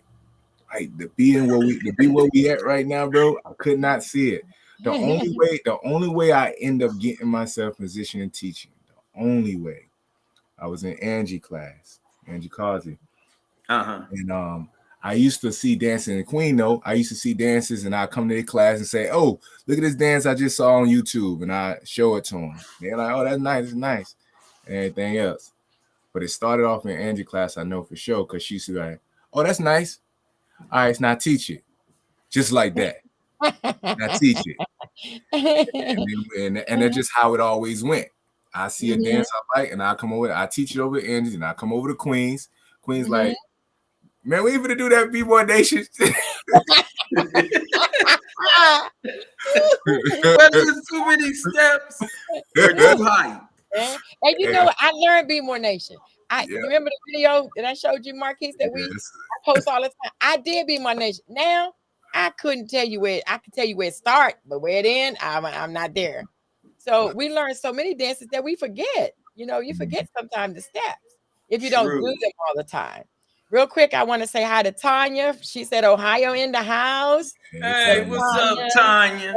Like to be where we at right now, bro, I could not see it. The only way I end up getting myself positioned in teaching, the only way, I was in Angie class, Angie C.O.L.D. And I used to see dancing in Queen, though. I used to see dances, and I come to their class and say, "Oh, look at this dance I just saw on YouTube," and I show it to them. They're like, "Oh, that's nice, it's nice," and everything else. But it started off in Angie class, I know for sure, because she said, like, "Oh, that's nice. All right, now teach it, just like that. Now teach it." And that's just how it always went. I see a dance I like, and I come over, I teach it over to Angie, and I come over to Queens. Queens like, man, we ain't gonna do that B-Boy Nation. But there's too many steps or too high. And you know what? I learned Be More Nation. You remember the video that I showed you, Marquise, that we post all the time? I did Be More Nation. Now I couldn't tell you where. I could tell you where it start, but where it end, I'm not there. So we learn so many dances that we forget. You know, you forget sometimes the steps if you don't do them all the time. Real quick, I want to say hi to Tanya. She said Ohio in the house. Hey, what's up, Tanya?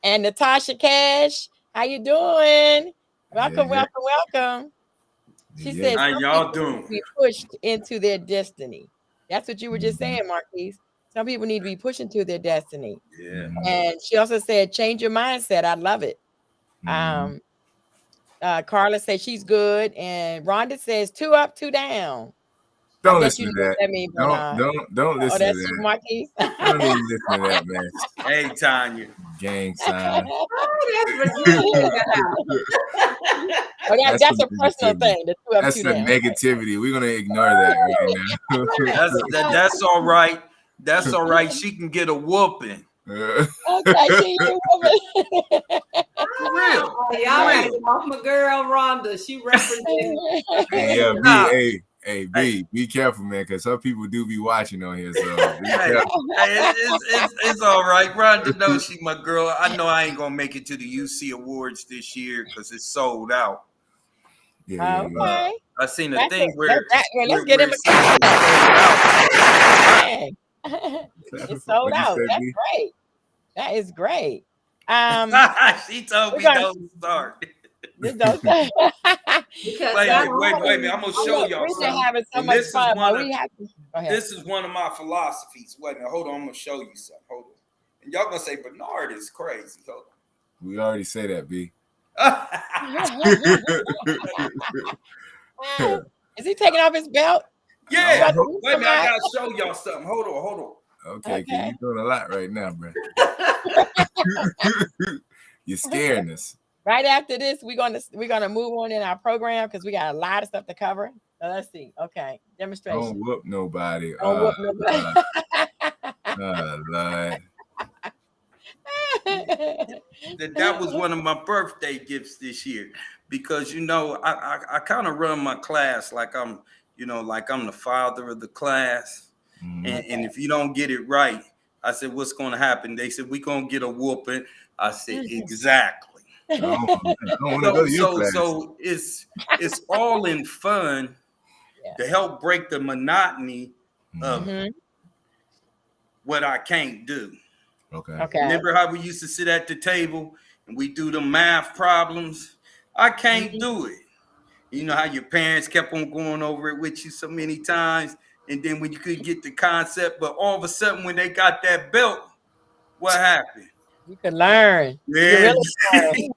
And Natasha Cash. How you doing? Welcome. She said, how y'all doing? Be pushed into their destiny. That's what you were just saying, Marquise. Some people need to be pushed into their destiny. Yeah. And she also said, change your mindset. I love it. Carla says she's good. And Rhonda says 2 up, 2 down. Don't listen to that. Don't listen to that's that. Marquise. Don't even listen to that, man. Hey, Tanya. Gang sign. That's a personal thing. The 2 up, that's 2 the down. negativity. We're gonna ignore that right now. That's all right. That's all right. She can get a whooping. Okay, For real. Y'all gotta get off my girl Rhonda. She represents. Hey, B, be careful, man, because some people do be watching on here. So it's all right. Rhonda knows she my girl. I know I ain't gonna make it to the UC Awards this year because it's sold out. Okay. I seen a thing where let's get him a it's sold out. That's great. That is great. She told me don't start. Wait a minute. I'm gonna show y'all something. Having so much fun, this is one of my philosophies. Wait a minute, hold on. I'm gonna show you something. Hold on. And y'all gonna say Bernard is crazy. Hold on. We already say that, B. Is he taking off his belt? Yeah. Wait a minute, I gotta show y'all something. Hold on. Okay. You're doing a lot right now, bro. You're scaring us. Right after this, we're gonna move on in our program because we got a lot of stuff to cover. So let's see. Okay, demonstration. Don't whoop nobody. Don't whoop nobody. Lord. That was one of my birthday gifts this year because I kind of run my class like I'm the father of the class. And if you don't get it right, I said, what's going to happen? They said, we're going to get a whooping. I said, exactly. So it's all in fun to help break the monotony of what I can't do. Okay. Remember how we used to sit at the table and we do the math problems? I can't do it. You know how your parents kept on going over it with you so many times, and then when you could get the concept, but all of a sudden when they got that belt, what happened? You can learn. Yeah. You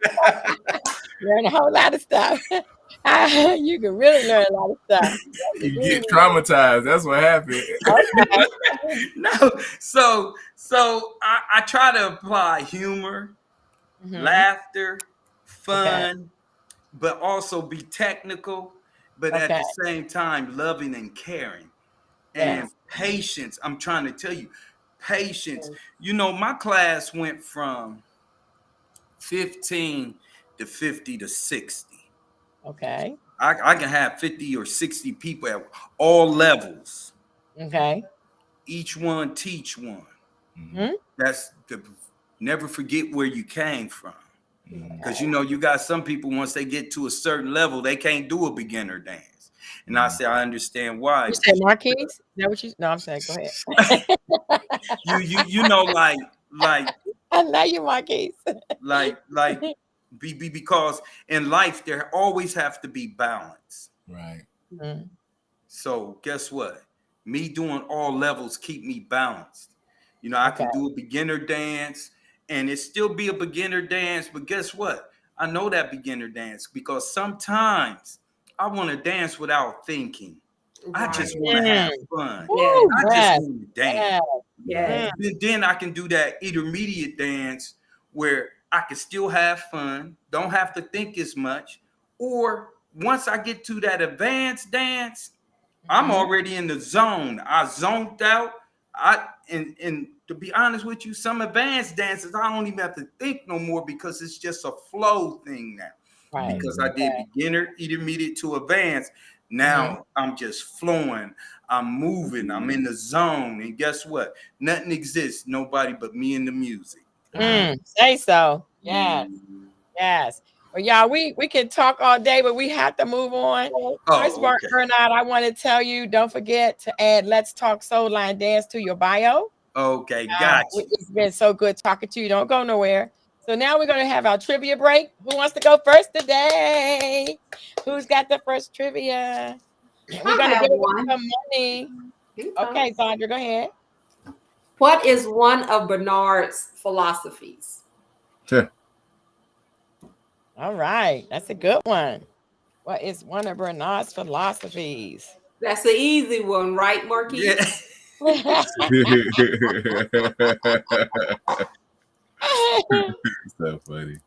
learn a whole lot of stuff. You can really learn a lot of stuff. You get traumatized. That's what happened. Okay. No, so I try to apply humor, laughter, fun, but also be technical, but at Okay. the same time, loving and caring and Yes. patience. I'm trying to tell you, patience. You know, my class went from 15 to 50 to 60. Okay. I can have 50 or 60 people at all levels, Okay. each one teach one. Mhm. Hmm? That's the never forget where you came from. Mhm. Because you know, you got some people once they get to a certain level, they can't do a beginner dance. And I say I understand why. You said Because Marquise? Is that what you? No, I'm saying. Go ahead. you know, like I love you, Marquise. like because in life there always have to be balance. Right. Mhm. So guess what? Me doing all levels keep me balanced. You know, I Okay. can do a beginner dance and it still be a beginner dance, but guess what? I know that beginner dance because sometimes I want to dance without thinking. I Right. just want to have Mm. fun. Yes. Woo, I just yes. want to dance. Yes. Yes. Then I can do that intermediate dance where I can still have fun, don't have to think as much. Or once I get to that advanced dance, I'm Mhm. already in the zone. I zoned out. And to be honest with you, some advanced dances I don't even have to think no more because it's just a flow thing now. Right. Because I Mhm. did beginner, intermediate to advanced. Mhm. Now I'm just flowing. I'm moving. I'm in the zone. And guess what? Nothing exists. Nobody but me and the music. Wow. Say so. Yes. Yes. Well, y'all, we can talk all day, but we have to move on. First, Oh, okay. Bernard, I want to tell you, don't forget to add Let's Talk Soul Line Dance to your bio. Okay, got you. It's been so good talking to you. Don't go nowhere. So now we're going to have our trivia break. Who wants to go first today? Who's got the first trivia? We're I going to have give away one. some money. Okay. Okay, Sandra, go ahead. What is one of Bernard's philosophies? Sure. All right. That's a good one. What is one of Bernard's philosophies? That's an easy one, right, Yeah. Marquise? So funny.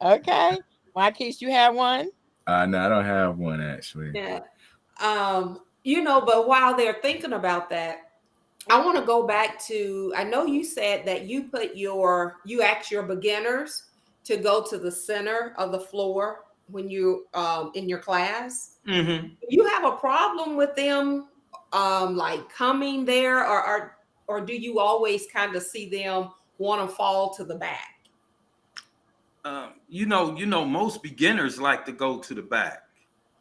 Okay. Marquise, you have one? No, I don't have one actually. Yeah. But while they're thinking about that, I want to go back to, I know you said that you ask your beginners to go to the center of the floor when you in your class. Hmm. Do you have a problem with them like coming there, or do you always kind of see them want to fall to the back? Most beginners like to go to the back,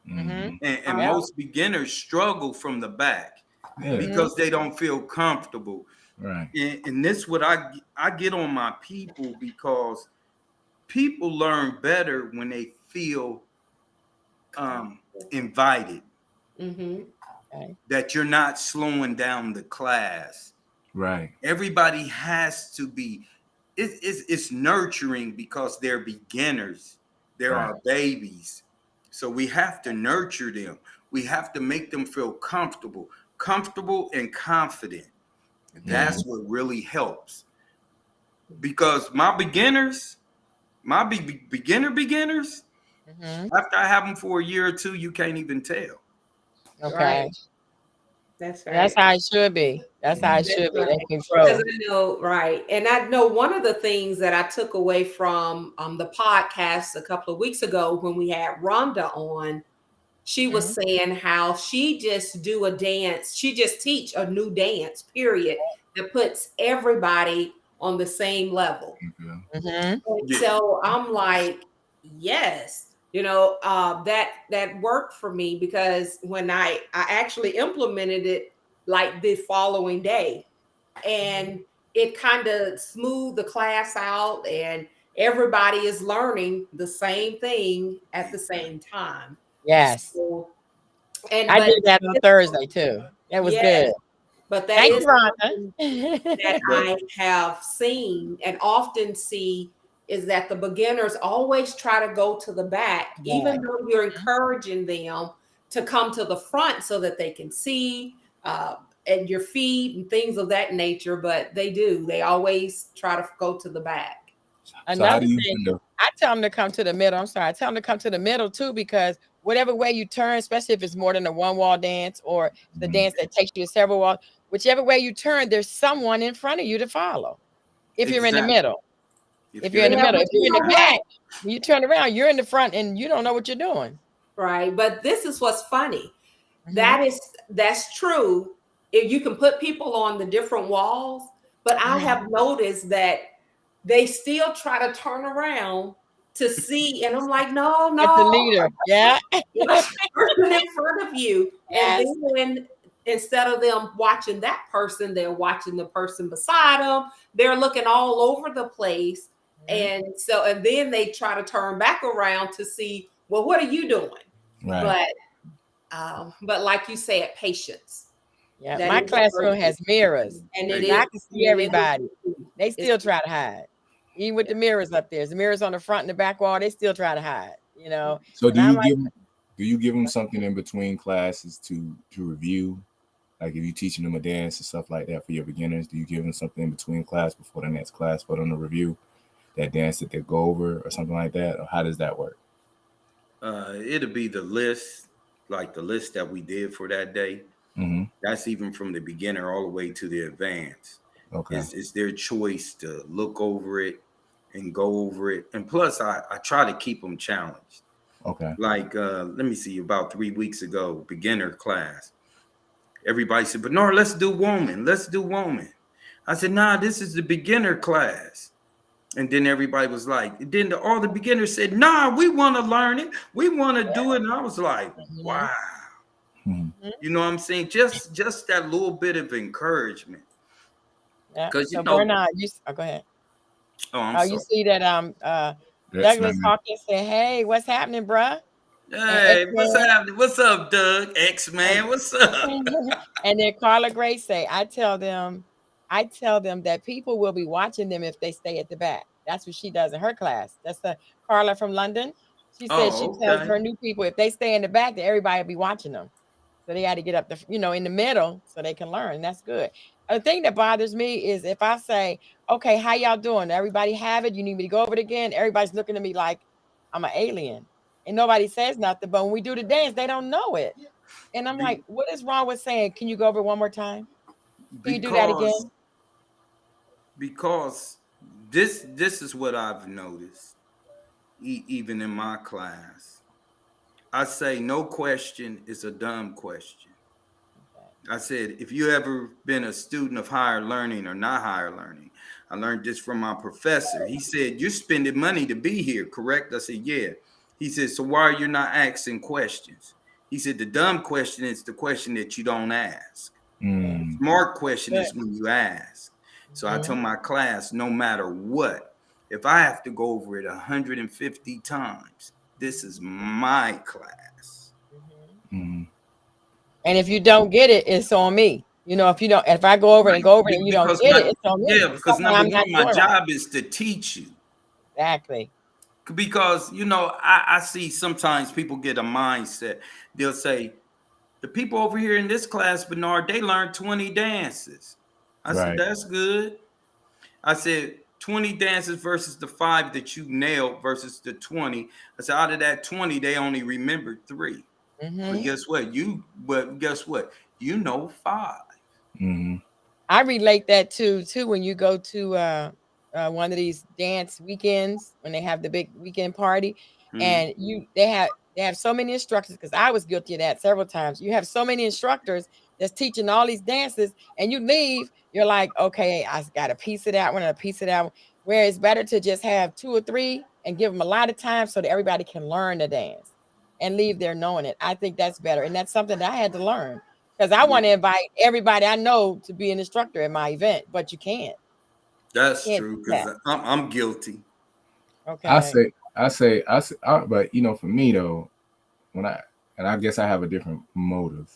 Mm-hmm. Mhm. and Yeah. most beginners struggle from the back Yeah. Mm-hmm. because they don't feel comfortable. Right. And this what I get on my people because people learn better when they feel invited. Mm-hmm. Okay. That you're not slowing down the class. Right. Everybody has to be. It's nurturing because they're beginners. There Right. are babies, so we have to nurture them. We have to make them feel comfortable and confident. That's Mhm. what really helps. Because my beginners, beginners, Mm-hmm. after I have them for a year or two, you can't even tell. Okay. Right. That's And that's right. how it should be. That's how it That's should be. They right. can Because grow. I know, right. And I know one of the things that I took away from the podcast a couple of weeks ago when we had Rhonda on, she was Mhm. saying how she just do a dance. She just teach a new dance, period, that puts everybody on the same level. Okay. Mhm. And Yeah. so I'm like, yes, that worked for me because when I actually implemented it like the following day, and it kind of smoothed the class out, and everybody is learning the same thing at the same time. Yes. So, and I but did that on Thursday too. That was yeah, good. but that Thank is you, something that Rhonda. But I have seen and often see is that the beginners always try to go to the back, Right. even though you're encouraging them to come to the front so that they can see and your feet and things of that nature. But they do, they always try to go to the back. So how Another do you thing, handle? I tell them to come to the middle. I'm sorry. I tell them to come to the middle too, because whatever way you turn, especially if it's more than a one wall dance or the Mhm. dance that takes you to several walls, whichever way you turn, there's someone in front of you to follow. If you're in the Exactly. middle, If if you're you're in in the Yeah, middle, but if you you're in the know what? back, when you turn around, you're in the front and you don't know what you're doing. Right. But this is what's funny. Mhm. That's true. If you can put people on the different walls, but I Mhm. have noticed that they still try to turn around to see, and I'm like, no, At the no, leader. Yeah. watch the person in front of you. And Yes. then instead of them watching that person, they're watching the person beside them. They're looking all over the place. Mhm. And then they try to turn back around to see, well, what are you doing? Right. But like you said, patience. Yeah. That My is a classroom virtue. has mirrors. And it So is, I can see everybody. They it's still try to hide. Even with the mirrors up there. The mirrors on the front and the back wall, they still try to hide, you know. So And I'm like, do you give them something in between classes to review? Like if you're teaching them a dance and stuff like that for your beginners, do you give them something in between class before the next class for them to review that dance that they go over or something like that? Or how does that work? It'll be the list, like the list that we did for that day. Mm-hmm. That's even from the beginner all the way to the advanced. Okay. It's their choice to look over it and go over it. And plus, I try to keep them challenged. Okay. Like, let me see, about 3 weeks ago, beginner class. Everybody said, Bernard, let's do woman. Let's do woman. I said, nah, this is the beginner class. And then everybody was like, then all the beginners said, nah, we want to learn it. We want to do it. And I was like, mhm, wow. Mhm. mhm. You know what I'm saying? Just that little bit of encouragement. Yeah. Because, So Bernard, go ahead. oh, I'm Oh, you sorry. see that That's not Douglas Hawkins said, hey, what's happening, bruh? And Hey, what's X-Men, happening? What's up, Doug? X-Man, what's up? and then Carla Gray say, I tell them that people will be watching them if they stay at the back. That's what she does in her class. That's the Carla from London. She said she Oh, tells okay. her new people if they stay in the back, that everybody will be watching them. So they got to get up in the middle so they can learn. That's good. The thing that bothers me is if I say, okay, how y'all doing? Everybody have it? You need me to go over it again? Everybody's looking at me like I'm an alien. And nobody says nothing. But when we do the dance, they don't know it. And I'm like, Be, what is wrong with saying, can you go over it one more time? Can you do that because again? because this is what I've noticed, even in my class. I say no question is a dumb question. I said, if you ever been a student of higher learning or not higher learning, I learned this from my professor. He said, you're spending money to be here, correct? I said, yeah. He said, so why are you not asking questions? He said, the dumb question is the question that you don't ask. Yeah. Mm. Smart question Good. is when you ask. So I tell Mhm. my class, no matter what, if I have to go over it 150 times, this is my class. Mhm. Mm. And if you don't get it, it's on me. If I go over it and go over it and you don't Because get it, it's on me. It's because something number I'm not one, my doing right. job is to teach you. Exactly. Because I see sometimes people get a mindset. They'll say, the people over here in this class, Bernard, they learned 20 dances. I said, Right. that's good. I said 20 dances versus the 5 that you nailed versus the 20. I said, out of that 20, they only remembered 3. But Mhm. guess what? You know 5. Mm-hmm. I relate that too when you go to one of these dance weekends when they have the big weekend party, Mhm. and they have so many instructors, because I was guilty of that several times. You have so many instructors that's teaching all these dances, and you leave, you're like, okay, I got a piece of that one and a piece of that one. Where it's better to just have 2 or 3 and give them a lot of time so that everybody can learn the dance and leave there knowing it. I think that's better, and that's something that I had to learn. Because I Yeah, want to invite everybody I know to be an instructor at my event, but you can't. that's Can't true do because that. I'm guilty. Okay. But for me though, when I guess I have a different motive.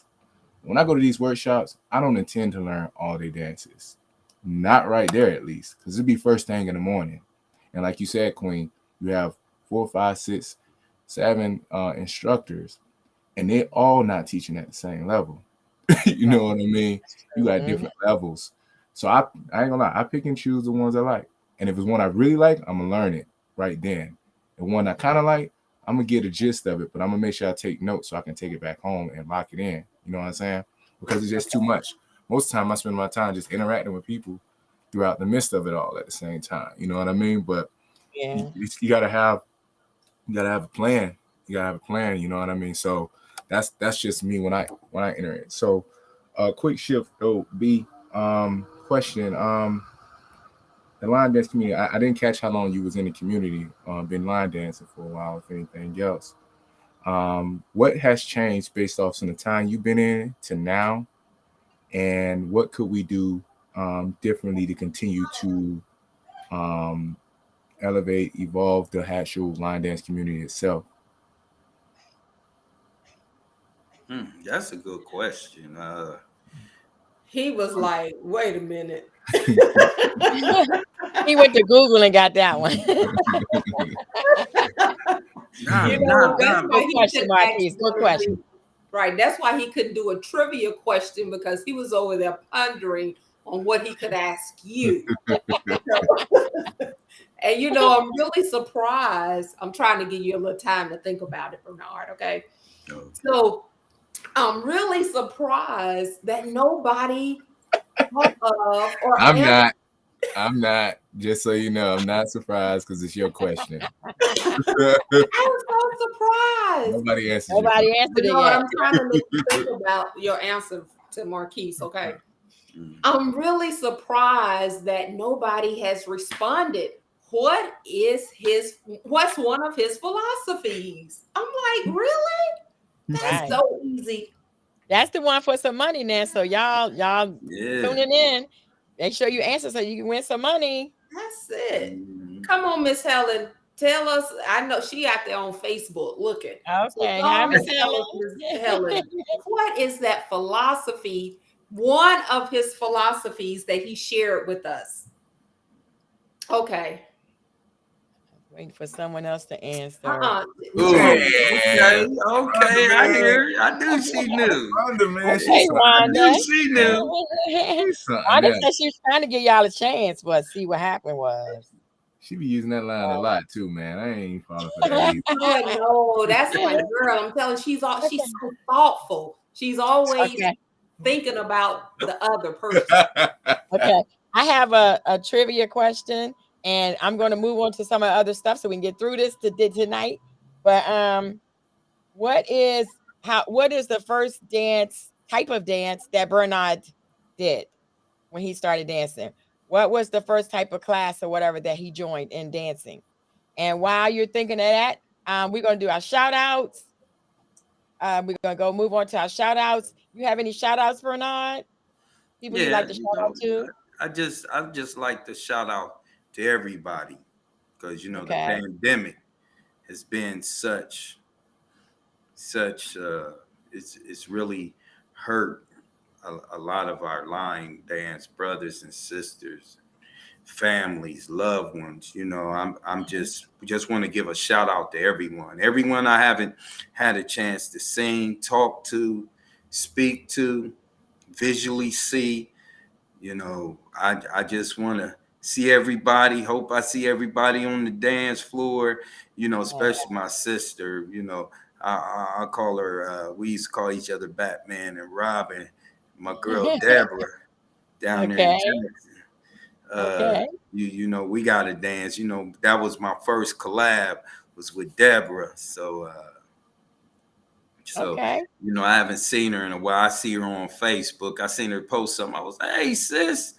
When I go to these workshops, I don't intend to learn all their dances. Not right there, at least, because it'd be first thing in the morning. And like you said, Queen, you have 4, 5, 6, 7 instructors, and they all not teaching at the same level. You know Right. what I mean? That's You true. got Mhm. different levels. So I ain't gonna lie, I pick and choose the ones I like. And if it's one I really like, I'm gonna learn it right then. And one I kind of like, I'm gonna get a gist of it, but I'm gonna make sure I take notes so I can take it back home and lock it in. You know what I'm saying? Because it's just too much. Most of the time, I spend my time just interacting with people throughout the midst of it all at the same time. You know what I mean? But Yeah. you gotta have a plan. You gotta have a plan. You know what I mean? So that's just me when I enter it. So, quick shift. Oh, B. Question. The line dance community. I didn't catch how long you was in the community. Been line dancing for a while. If anything else, what has changed based off from the time you've been in to now, and what could we do differently to continue to um, elevate, evolve the actual line dance community itself? That's a good question. He was like, wait a minute. He went to Google and got that one. You know, that's Good why he question, couldn't Marquise. ask Good one of question. right. That's why he couldn't do a trivia question because he was over there pondering on what he could ask you. And you know, I'm really surprised. I'm trying to give you a little time to think about it, Bernard. Okay. No. So I'm really surprised that nobody thought of or I'm answered. not. I'm not. Just so you know, I'm not surprised because it's your question. I was so surprised. Nobody answers your Nobody question. answered it Bernard, yet. I'm trying to make you think about your answer to Marquise. Okay. Mm. I'm really surprised that nobody has responded. What's one of his philosophies? I'm like, really? That's Right. so easy. That's the one for some money now. So y'all Yeah. tuning in. Make sure you answer so you can win some money. That's it. Mhm. Come on, Miss Helen. Tell us. I know she out there on Facebook looking. So Okay. go Hi, on Miss and tell us, Miss Helen, Helen. what is that philosophy? One of his philosophies that he shared with us. Okay. Waiting for someone else to answer. Ooh, Man. okay, I hear. I knew she knew. Wanda, man, Okay, she's something I Wanda. knew she knew. She's something Wanda else. said she was trying to give y'all a chance, but see what happened was. She be using that line a lot too, man. I ain't falling for that either. But no, that's my girl. I'm telling you, she's so thoughtful. She's always Okay. thinking about the other person. Okay. I have a trivia question, and I'm going to move on to some of the other stuff so we can get through this tonight. But what is the first type of dance that Bernard did when he started dancing? What was the first type of class or whatever that he joined in dancing? And while you're thinking of that, we're going to do our shout outs. We're going to go move on to our shout outs. You have any shout outs, Bernard? People you like Yeah, to shout out to? I just like to shout out to everybody because the Okay. pandemic has been such it's really hurt a lot of our line dance brothers and sisters, families, loved ones. I'm just want to give a shout out to everyone I haven't had a chance to sing, talk to, speak to, visually see. I just want to see everybody. Hope I see everybody on the dance floor. Especially my sister. I call her. We used to call each other Batman and Robin. My girl Deborah down there in Okay. Jackson. Okay. We got to dance. That was my first collab was with Deborah. So Okay. I haven't seen her in a while. I see her on Facebook. I seen her post something. I was like, hey sis,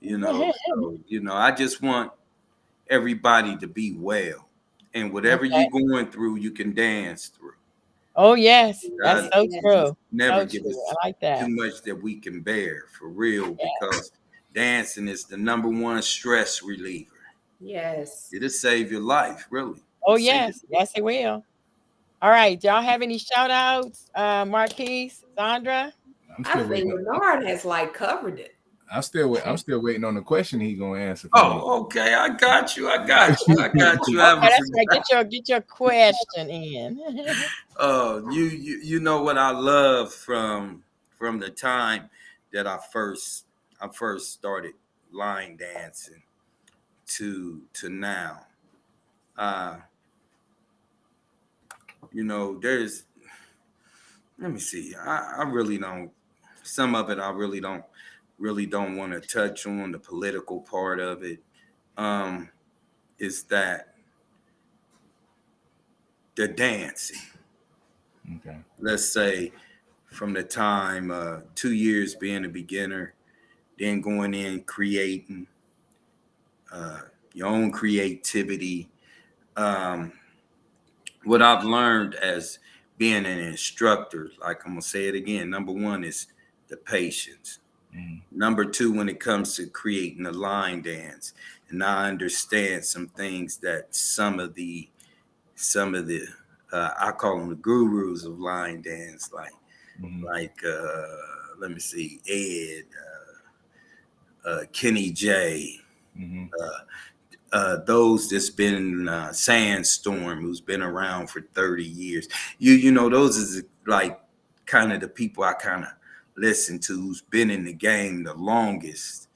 I just want everybody to be well. And whatever Okay. you're going through, you can dance through. Oh yes, that's God so true. never So give true. us I like that. too much that we can bear for real, Yeah. because dancing is the number one stress reliever. Yes. It'll save your life, really. Oh yes, yes it will. All right, y'all have any shout outs? Marquise, Sandra? I'm I still think waiting. Bernard has covered it. I'm still waiting on the question he gonna answer for me. Oh, okay. I got you. I haven't Okay, that's right. forgotten. Get your question in. You know what I love from the time that I first started line dancing to now. There's, let me see. I really don't. Some of it I really don't want to touch on. The political part of it is that the dancing. Okay. Let's say from the time 2 years being a beginner, then going in creating your own creativity. What I've learned as being an instructor, like I'm gonna say it again, number one is the patience. Number two, when it comes to creating a line dance, and I understand some things that some of the I call them the gurus of line dance, like let me see, Ed, Kenny J, those that's been Sandstorm, who's been around for 30 years. Those is like kind of the people I kind of listen to, who's been in the game the longest.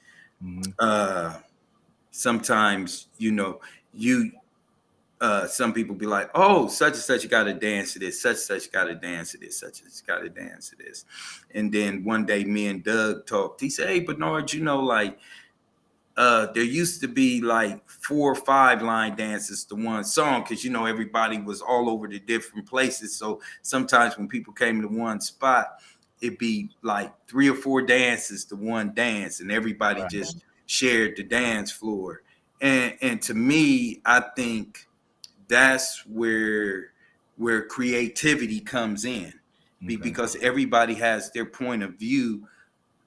Sometimes, some people be like, oh, such and such, you got to dance to this, such and such, you got to dance to this, such and such, you got to dance to this. And then one day me and Doug talked. He said, hey, Bernard, there used to be like 4 or 5 line dances to one song, because everybody was all over the different places. So sometimes when people came to one spot, it'd be like 3 or 4 dances to one dance, and everybody just shared the dance floor. And to me, I think that's where creativity comes in, because everybody has their point of view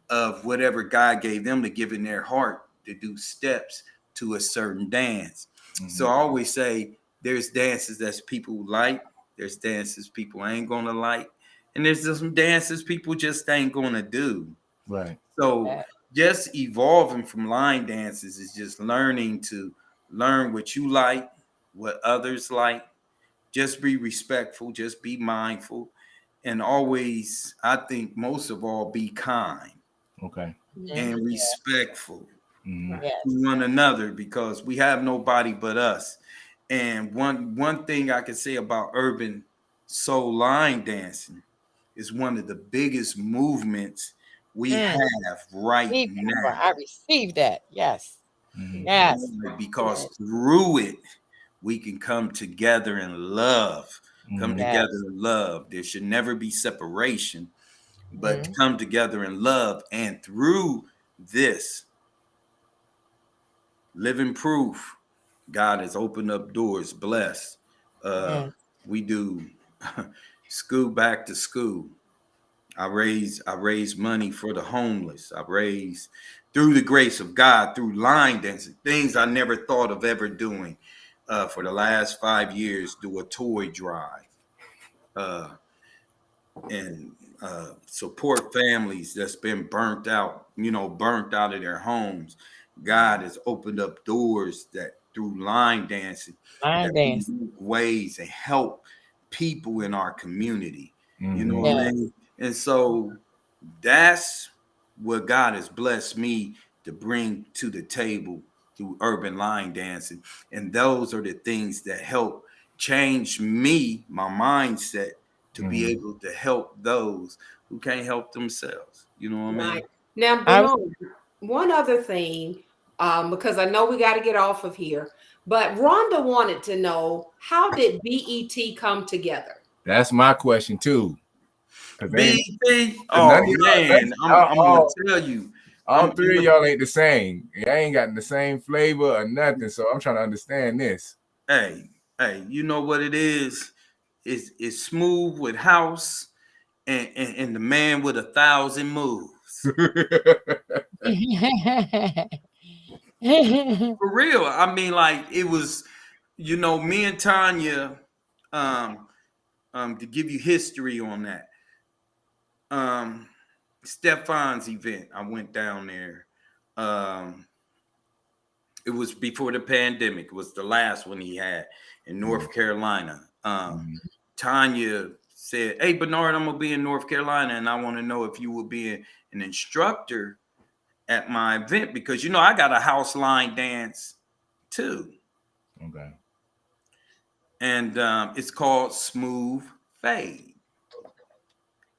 of whatever God gave them to give in their heart to do steps to a certain dance. So I always say there's dances that people like, there's dances people ain't gonna like, and there's some dances people just ain't gonna do. Right. So just evolving from line dances is just learning what you like, what others like. Just be respectful, just be mindful, and always, I think most of all, be kind. Okay. And respectful Yes. to one another, because we have nobody but us. And one thing I can say about urban soul line dancing is one of the biggest movements we have right now. I received that. Yes. Yes. Because through it, we can come together in love. Come together in love. There should never be separation, but come together in love. And through this, living proof, God has opened up doors, blessed. We do school back to school. I raise money for the homeless. I raise, through the grace of God, through line dancing, things I never thought of ever doing. For the last 5 years, do a toy drive. And support families that's been burnt out of their homes. God has opened up doors that through line dancing, ways and help people in our community. You know what I mean? And so that's what God has blessed me to bring to the table through urban line dancing. And those are the things that help change me, my mindset, to be able to help those who can't help themselves. You know what I mean? Now, Bernard, one other thing, because I know we got to get off of here, but Rhonda wanted to know, how did BET come together? That's my question too. BET, oh man, I'm gonna tell you, all 3 of y'all ain't the same. I ain't got the same flavor or nothing, so I'm trying to understand this. Hey, you know what it is? It's Smooth with house and the man with 1,000 moves. For real. I mean, like, it was, me and Tanya, to give you history on that. Stefan's event, I went down there. It was before the pandemic. It was the last one he had in North Carolina. Tanya said, hey, Bernard, I'm going to be in North Carolina, and I want to know if you will be an instructor at my event, because, I got a house line dance too. Okay. And it's called Smooth Fade.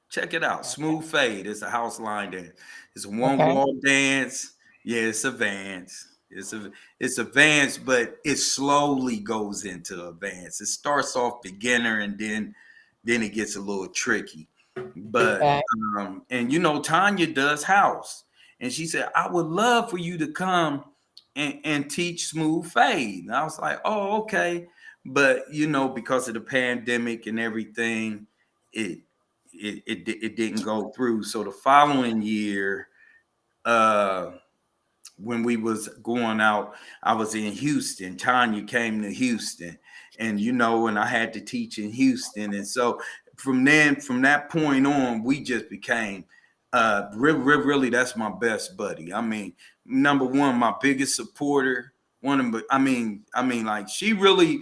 Check it out. Smooth Fade. It's a house line dance. It's a one Okay. wall dance. Yeah, it's advanced. It's advanced, but it slowly goes into advanced. It starts off beginner and then it gets a little tricky. But Okay. and you know, Tanya does house. And she said, I would love for you to come and teach Smooth Fade. And I was like, oh, okay. But you know, because of the pandemic and everything, it didn't go through. So the following year, when we was going out, I was in Houston. Tanya came to Houston, and you know, and I had to teach in Houston. And so from that point on, we just became really that's my best buddy. I mean, number one, my biggest supporter. One of them, I mean, like she really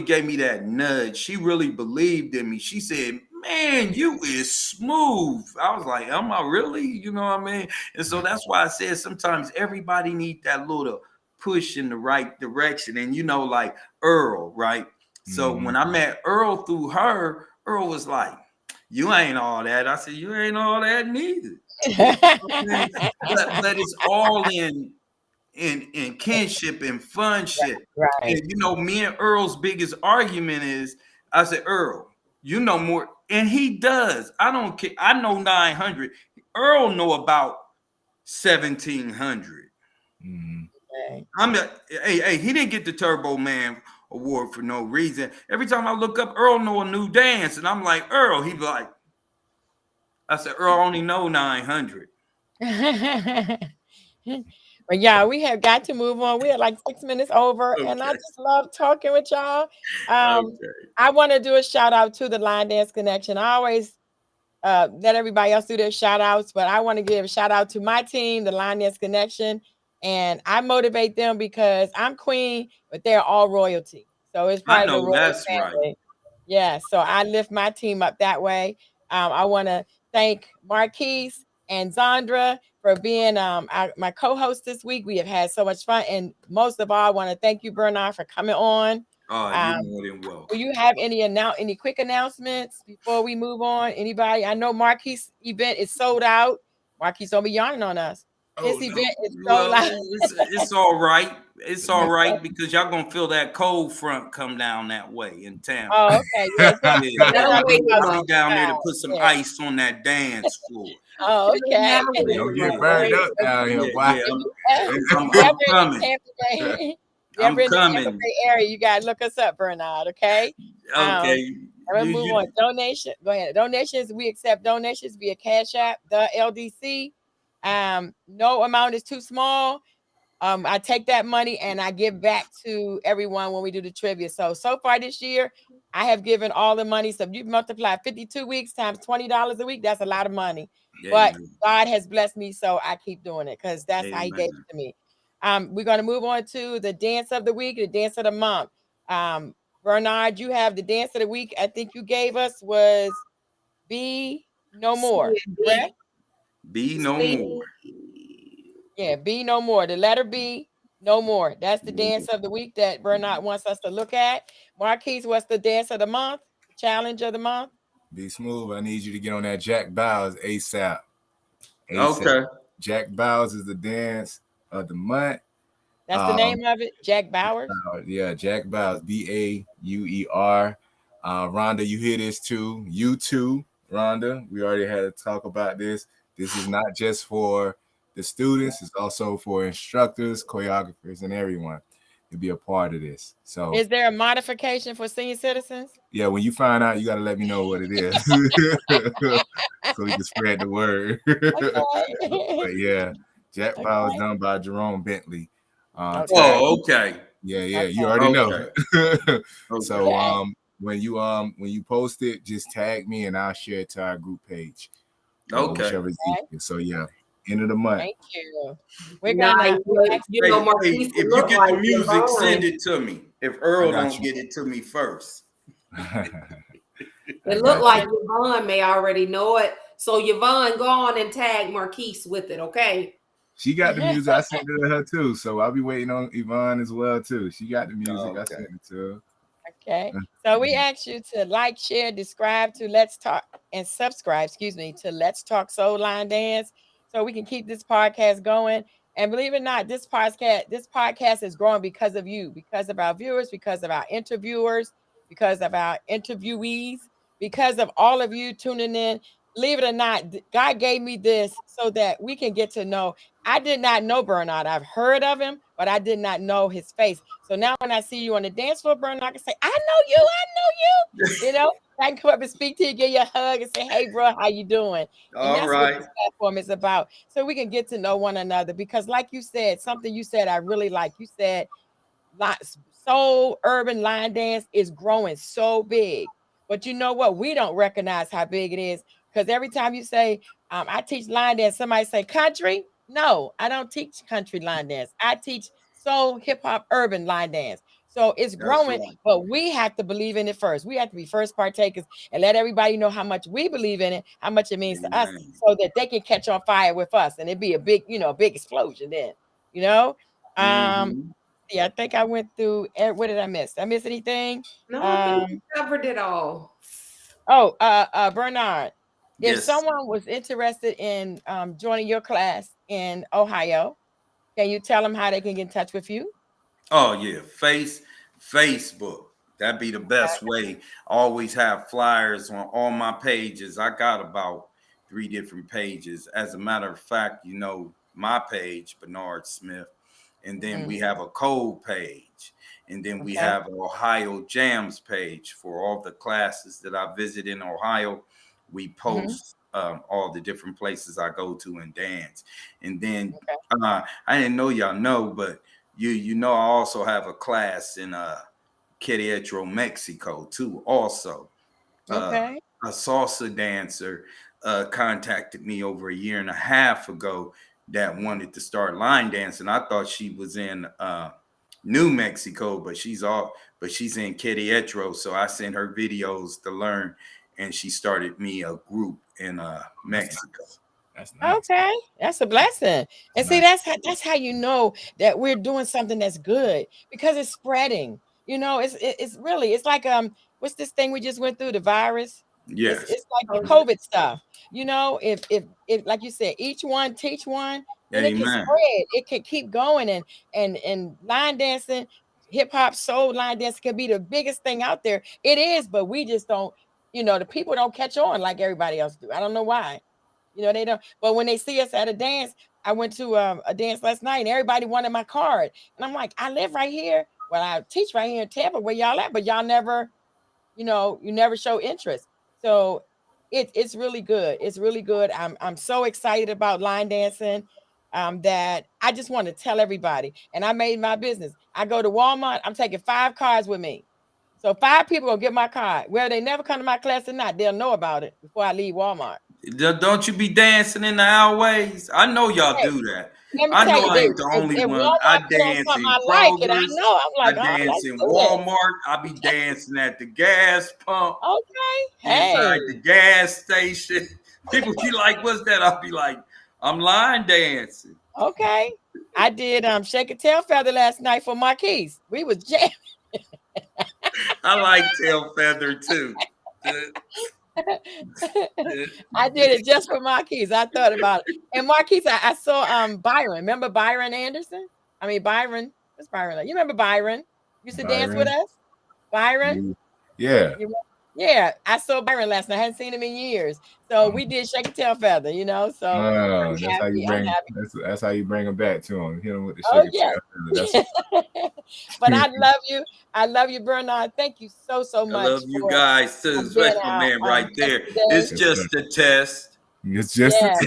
gave me that nudge. She really believed in me. She said, man, you is smooth. I was like, am I really? You know what I mean? And so that's why I said sometimes everybody need that little push in the right direction. And you know, like Earl, right? So when I met Earl through her, Earl was like, you ain't all that. I said, you ain't all that neither. But it's all in kinship and funship. Right. And you know, me and Earl's biggest argument is, I said, Earl, you know more, and he does. I don't care. I know 900. Earl know about 1700. Okay. Hey, he didn't get the Turbo Man award for no reason. Every time I look up, Earl know a new dance, and I'm like, Earl. He be like, I said, Earl only know 900. But yeah, we have got to move on. We are like 6 minutes over, and I Okay. just love talking with y'all. Okay. I want to do a shout out to the Line Dance Connection. I always let everybody else do their shout outs, but I want to give a shout out to my team, the Line Dance Connection, and I motivate them because I'm queen, but they're all royalty. So it's I part of the know royal that's right. family. Yeah, so I lift my team up that way. I want to thank Marquise and Zandra for being my co-host this week. We have had so much fun, and most of all, I want to thank you, Bernard, for coming on. Oh, Um, you're more than welcome. do you have any quick announcements before we move on? Anybody? I know Marquise' event is sold out. Marquise don't be yarning on us. His Oh no. event is sold Well, out. it's all right. It's all right because y'all gonna feel that cold front come down that way in Tampa. Oh, okay. Yeah, it's gonna be Yeah, That'll I'll wait a be month. down there to put some Yeah. ice on that dance floor. Oh, okay. Don't get burned up down here, boy. Yeah, I'm Ever in the coming. Tampa Bay, I'm ever in the Tampa coming. Bay area, you gotta look us up, Bernard. Okay. Okay. I'm gonna move on. Donation. Go ahead. Donations. We accept donations via Cash App, the LDC. No amount is too small. I take that money and I give back to everyone when we do the trivia. So far this year, I have given all the money. So if you multiply 52 weeks times $20 a week, that's a lot of money. But God has blessed me, so I keep doing it because that's how He gave it to me. We're going to move on to the dance of the week, the dance of the month. Bernard, you have the dance of the week. I think you gave us was Be No More, correct? Be no more. Yeah, Be No More. The letter B, no more. That's the dance of the week that Bernard wants us to look at. Marquise, what's the dance of the month? Challenge of the month? Be smooth. I need you to get on that Jack Bowers ASAP. Okay. Jack Bowers is the dance of the month. That's the name of it? Jack Bowers? Yeah, Jack Bowers. Bauer. Rhonda, you hear this too. You too, Rhonda. We already had to talk about this. This is not just for the students, it's also for instructors, choreographers, and everyone to be a part of this. So is there a modification for senior citizens? Yeah, when you find out, you got to let me know what it is so we can spread the word. But yeah, Jack Bowers done by Jerome Bentley. Okay. Yeah, Okay. you already know. Okay. So when you post it, just tag me and I'll share it to our group page. Okay. Whichever is easier. So yeah, end of the month. Thank you. We're Now, gonna Marquise, if you get the music, send it to me. If Earl don't get it to me first. It looked like Yvonne may already know it. So Yvonne, go on and tag Marquise with it, okay? She got the music. I sent it to her too. So I'll be waiting on Yvonne as well too. She got the music. I Okay. sent it to her. Okay. So we ask you to like, share, subscribe to Let's Talk and subscribe, excuse me, to Let's Talk Soul Line Dance so we can keep this podcast going. And believe it or not, this podcast is growing because of you, because of our viewers, because of our interviewers, because of our interviewees, because of all of you tuning in. Believe it or not, God gave me this so that we can get to know. I did not know Bernard. I've heard of him, but I did not know his face. So now when I see you on the dance floor, Bernard, I can say, I know you, I know you. You know, I can come up and speak to you, give you a hug and say, hey, bro, how you doing? And All that's what right. this platform is about. So we can get to know one another. Because like you said, something you said I really like. You said soul urban line dance is growing so big. But you know what? We don't recognize how big it is. Because every time you say, I teach line dance, somebody say country. No, I don't teach country line dance. I teach soul, hip hop, urban line dance. So it's That's growing, right. but we have to believe in it first. We have to be first partakers and let everybody know how much we believe in it, how much it means to us, Amen. so that they can catch on fire with us. And it'd be a big, a big explosion then, you know? Um, Mhm. yeah, I think I went through what did I miss? Did I miss anything? No, I think you Um, covered it all. Bernard, if Yes. someone was interested in joining your class in Ohio, can you tell them how they can get in touch with you? Oh yeah, Facebook. That'd be the best way. Always have flyers on all my pages. I got about 3 different pages. As a matter of fact, my page, Bernard Smith, and then we Mhm. have a code page, and then we Okay. have an Ohio Jams page for all the classes that I visit in Ohio. We Mhm. post all the different places I go to and dance, and then Okay. I didn't know y'all know, but I also have a class in Querétaro, Mexico too. Also, uh, Okay. a salsa dancer contacted me over a year and a half ago that wanted to start line dancing. I thought she was in New Mexico, but she's in Querétaro. So I sent her videos to learn, and she started me a group in That's Mexico. nice. That's nice. Okay, that's a blessing. And That's see, nice. that's how you know that we're doing something that's good because it's spreading. It's really it's like what's this thing we just went through, the virus? It's Yes. it's like the Oh, COVID stuff. If like you said, each one teach one, then it can Amen. spread. It can keep going and line dancing, hip hop, soul line dancing can be the biggest thing out there. It is, but we just don't. The people don't catch on like everybody else do. I don't know why. They don't. But when they see us at a dance, I went to a dance last night and everybody wanted my card. And I'm like, I live right here. Well, I teach right here in Tampa where y'all at, but y'all never, you never show interest. So it's really good. It's really good. I'm so excited about line dancing that I just want to tell everybody. And I made my business. I go to Walmart, I'm taking 5 cards with me. So 5 people will get my card. Whether they never come to my class or not, they'll know about it before I leave Walmart. Don't you be dancing in the alleyways? I know y'all Hey, do that. let me I tell know you, I ain't the only if one. I Walmart put on dance something in I like it, I Kroger's. know. I'm I like, oh, dance let's in do this. Walmart. I be dancing at the gas pump, Okay. inside the Hey. gas station. People be like, what's that? I'll be like, I'm line dancing. Okay. I did shake a tail feather last night for Marquise. We was jamming. I like tail feather too. I did it just for Marquise. I thought about it. And Marquise, I saw Byron. Remember Byron Anderson? I mean Byron. What's Byron like? You remember Byron? Used to dance with Byron. us? Byron? Yeah. Yeah, I saw Byron last night. I hadn't seen him in years. So we did shake a tail feather, So I'm Oh, that's how you happy. I'm bring. happy. That's how you bring them back to him. Hit him with the Oh, sugar yes. tail. That's But I love you. I love you, Bernard. Thank you so, so I much love you for guys too, being especially my our man right guest there. today. It's yes, sir. just a test. It's just Yeah.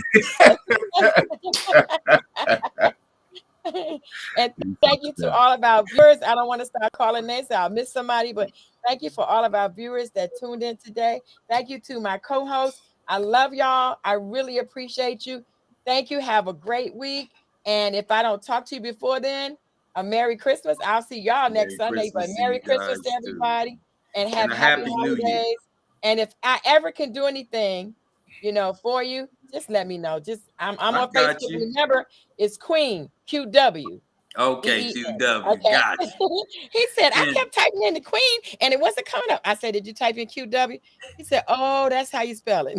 And thank you to all of our viewers. I don't want to start calling names. I'll miss somebody, but thank you for all of our viewers that tuned in today. Thank you to my co-host. I love y'all. I really appreciate you. Thank you. Have a great week. And if I don't talk to you before then, a Merry Christmas. I'll see y'all next Merry Sunday. But Christmas to Merry you Christmas to guys too. everybody and have And a happy happy new year. holidays. And if I ever can do anything for you, just let me know. Just I'm I on got Facebook. you. Remember, it's Queen QW. Okay, EEN. QW, Okay. got you. He said, I And kept typing in the Queen and it wasn't coming up. I said, did you type in QW? He said, oh, that's how you spell it.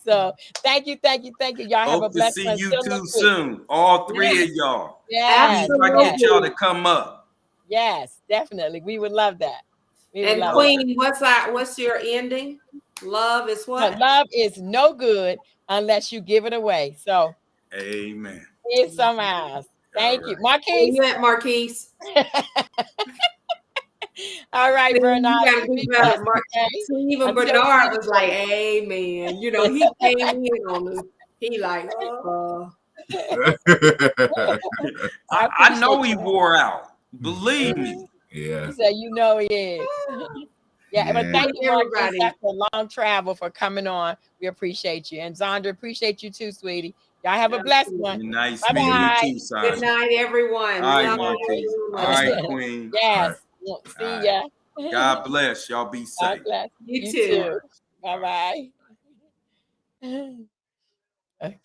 So thank you, thank you, thank you. Y'all have a hope to blessed see one. you Still too next week. soon. All three Yes, of y'all. See Yes, if I can yes, get y'all absolutely. to come up. yes, definitely. We would love that. We would And love that. Okay. Queen, what's your ending? Love is But what? love is no good unless you give it away. So Amen. it's some eyes. All Thank you. right. Where Marquise. you at, Marquise? All right, See, Bernard. you gotta You do be better. blessed today. See, even Until we Bernard meet was like, again. "Amen." He came in on us. He like, I I appreciate know he you. wore out. Believe me. Yeah. He said, he is. Yeah, but Yeah. thank you, Marquise, everybody. after a long travel for coming on. We appreciate you. And Zandra, appreciate you too, sweetie. Y'all have a blessed one. Nice meeting you Bye-bye. too, Good Sandra. night, everyone. All right, Good Love Marquise. you. All Much right, love. Queen. All right. Yes. All See right. ya. God bless. Y'all be God safe. bless. You You too. too. Bye-bye.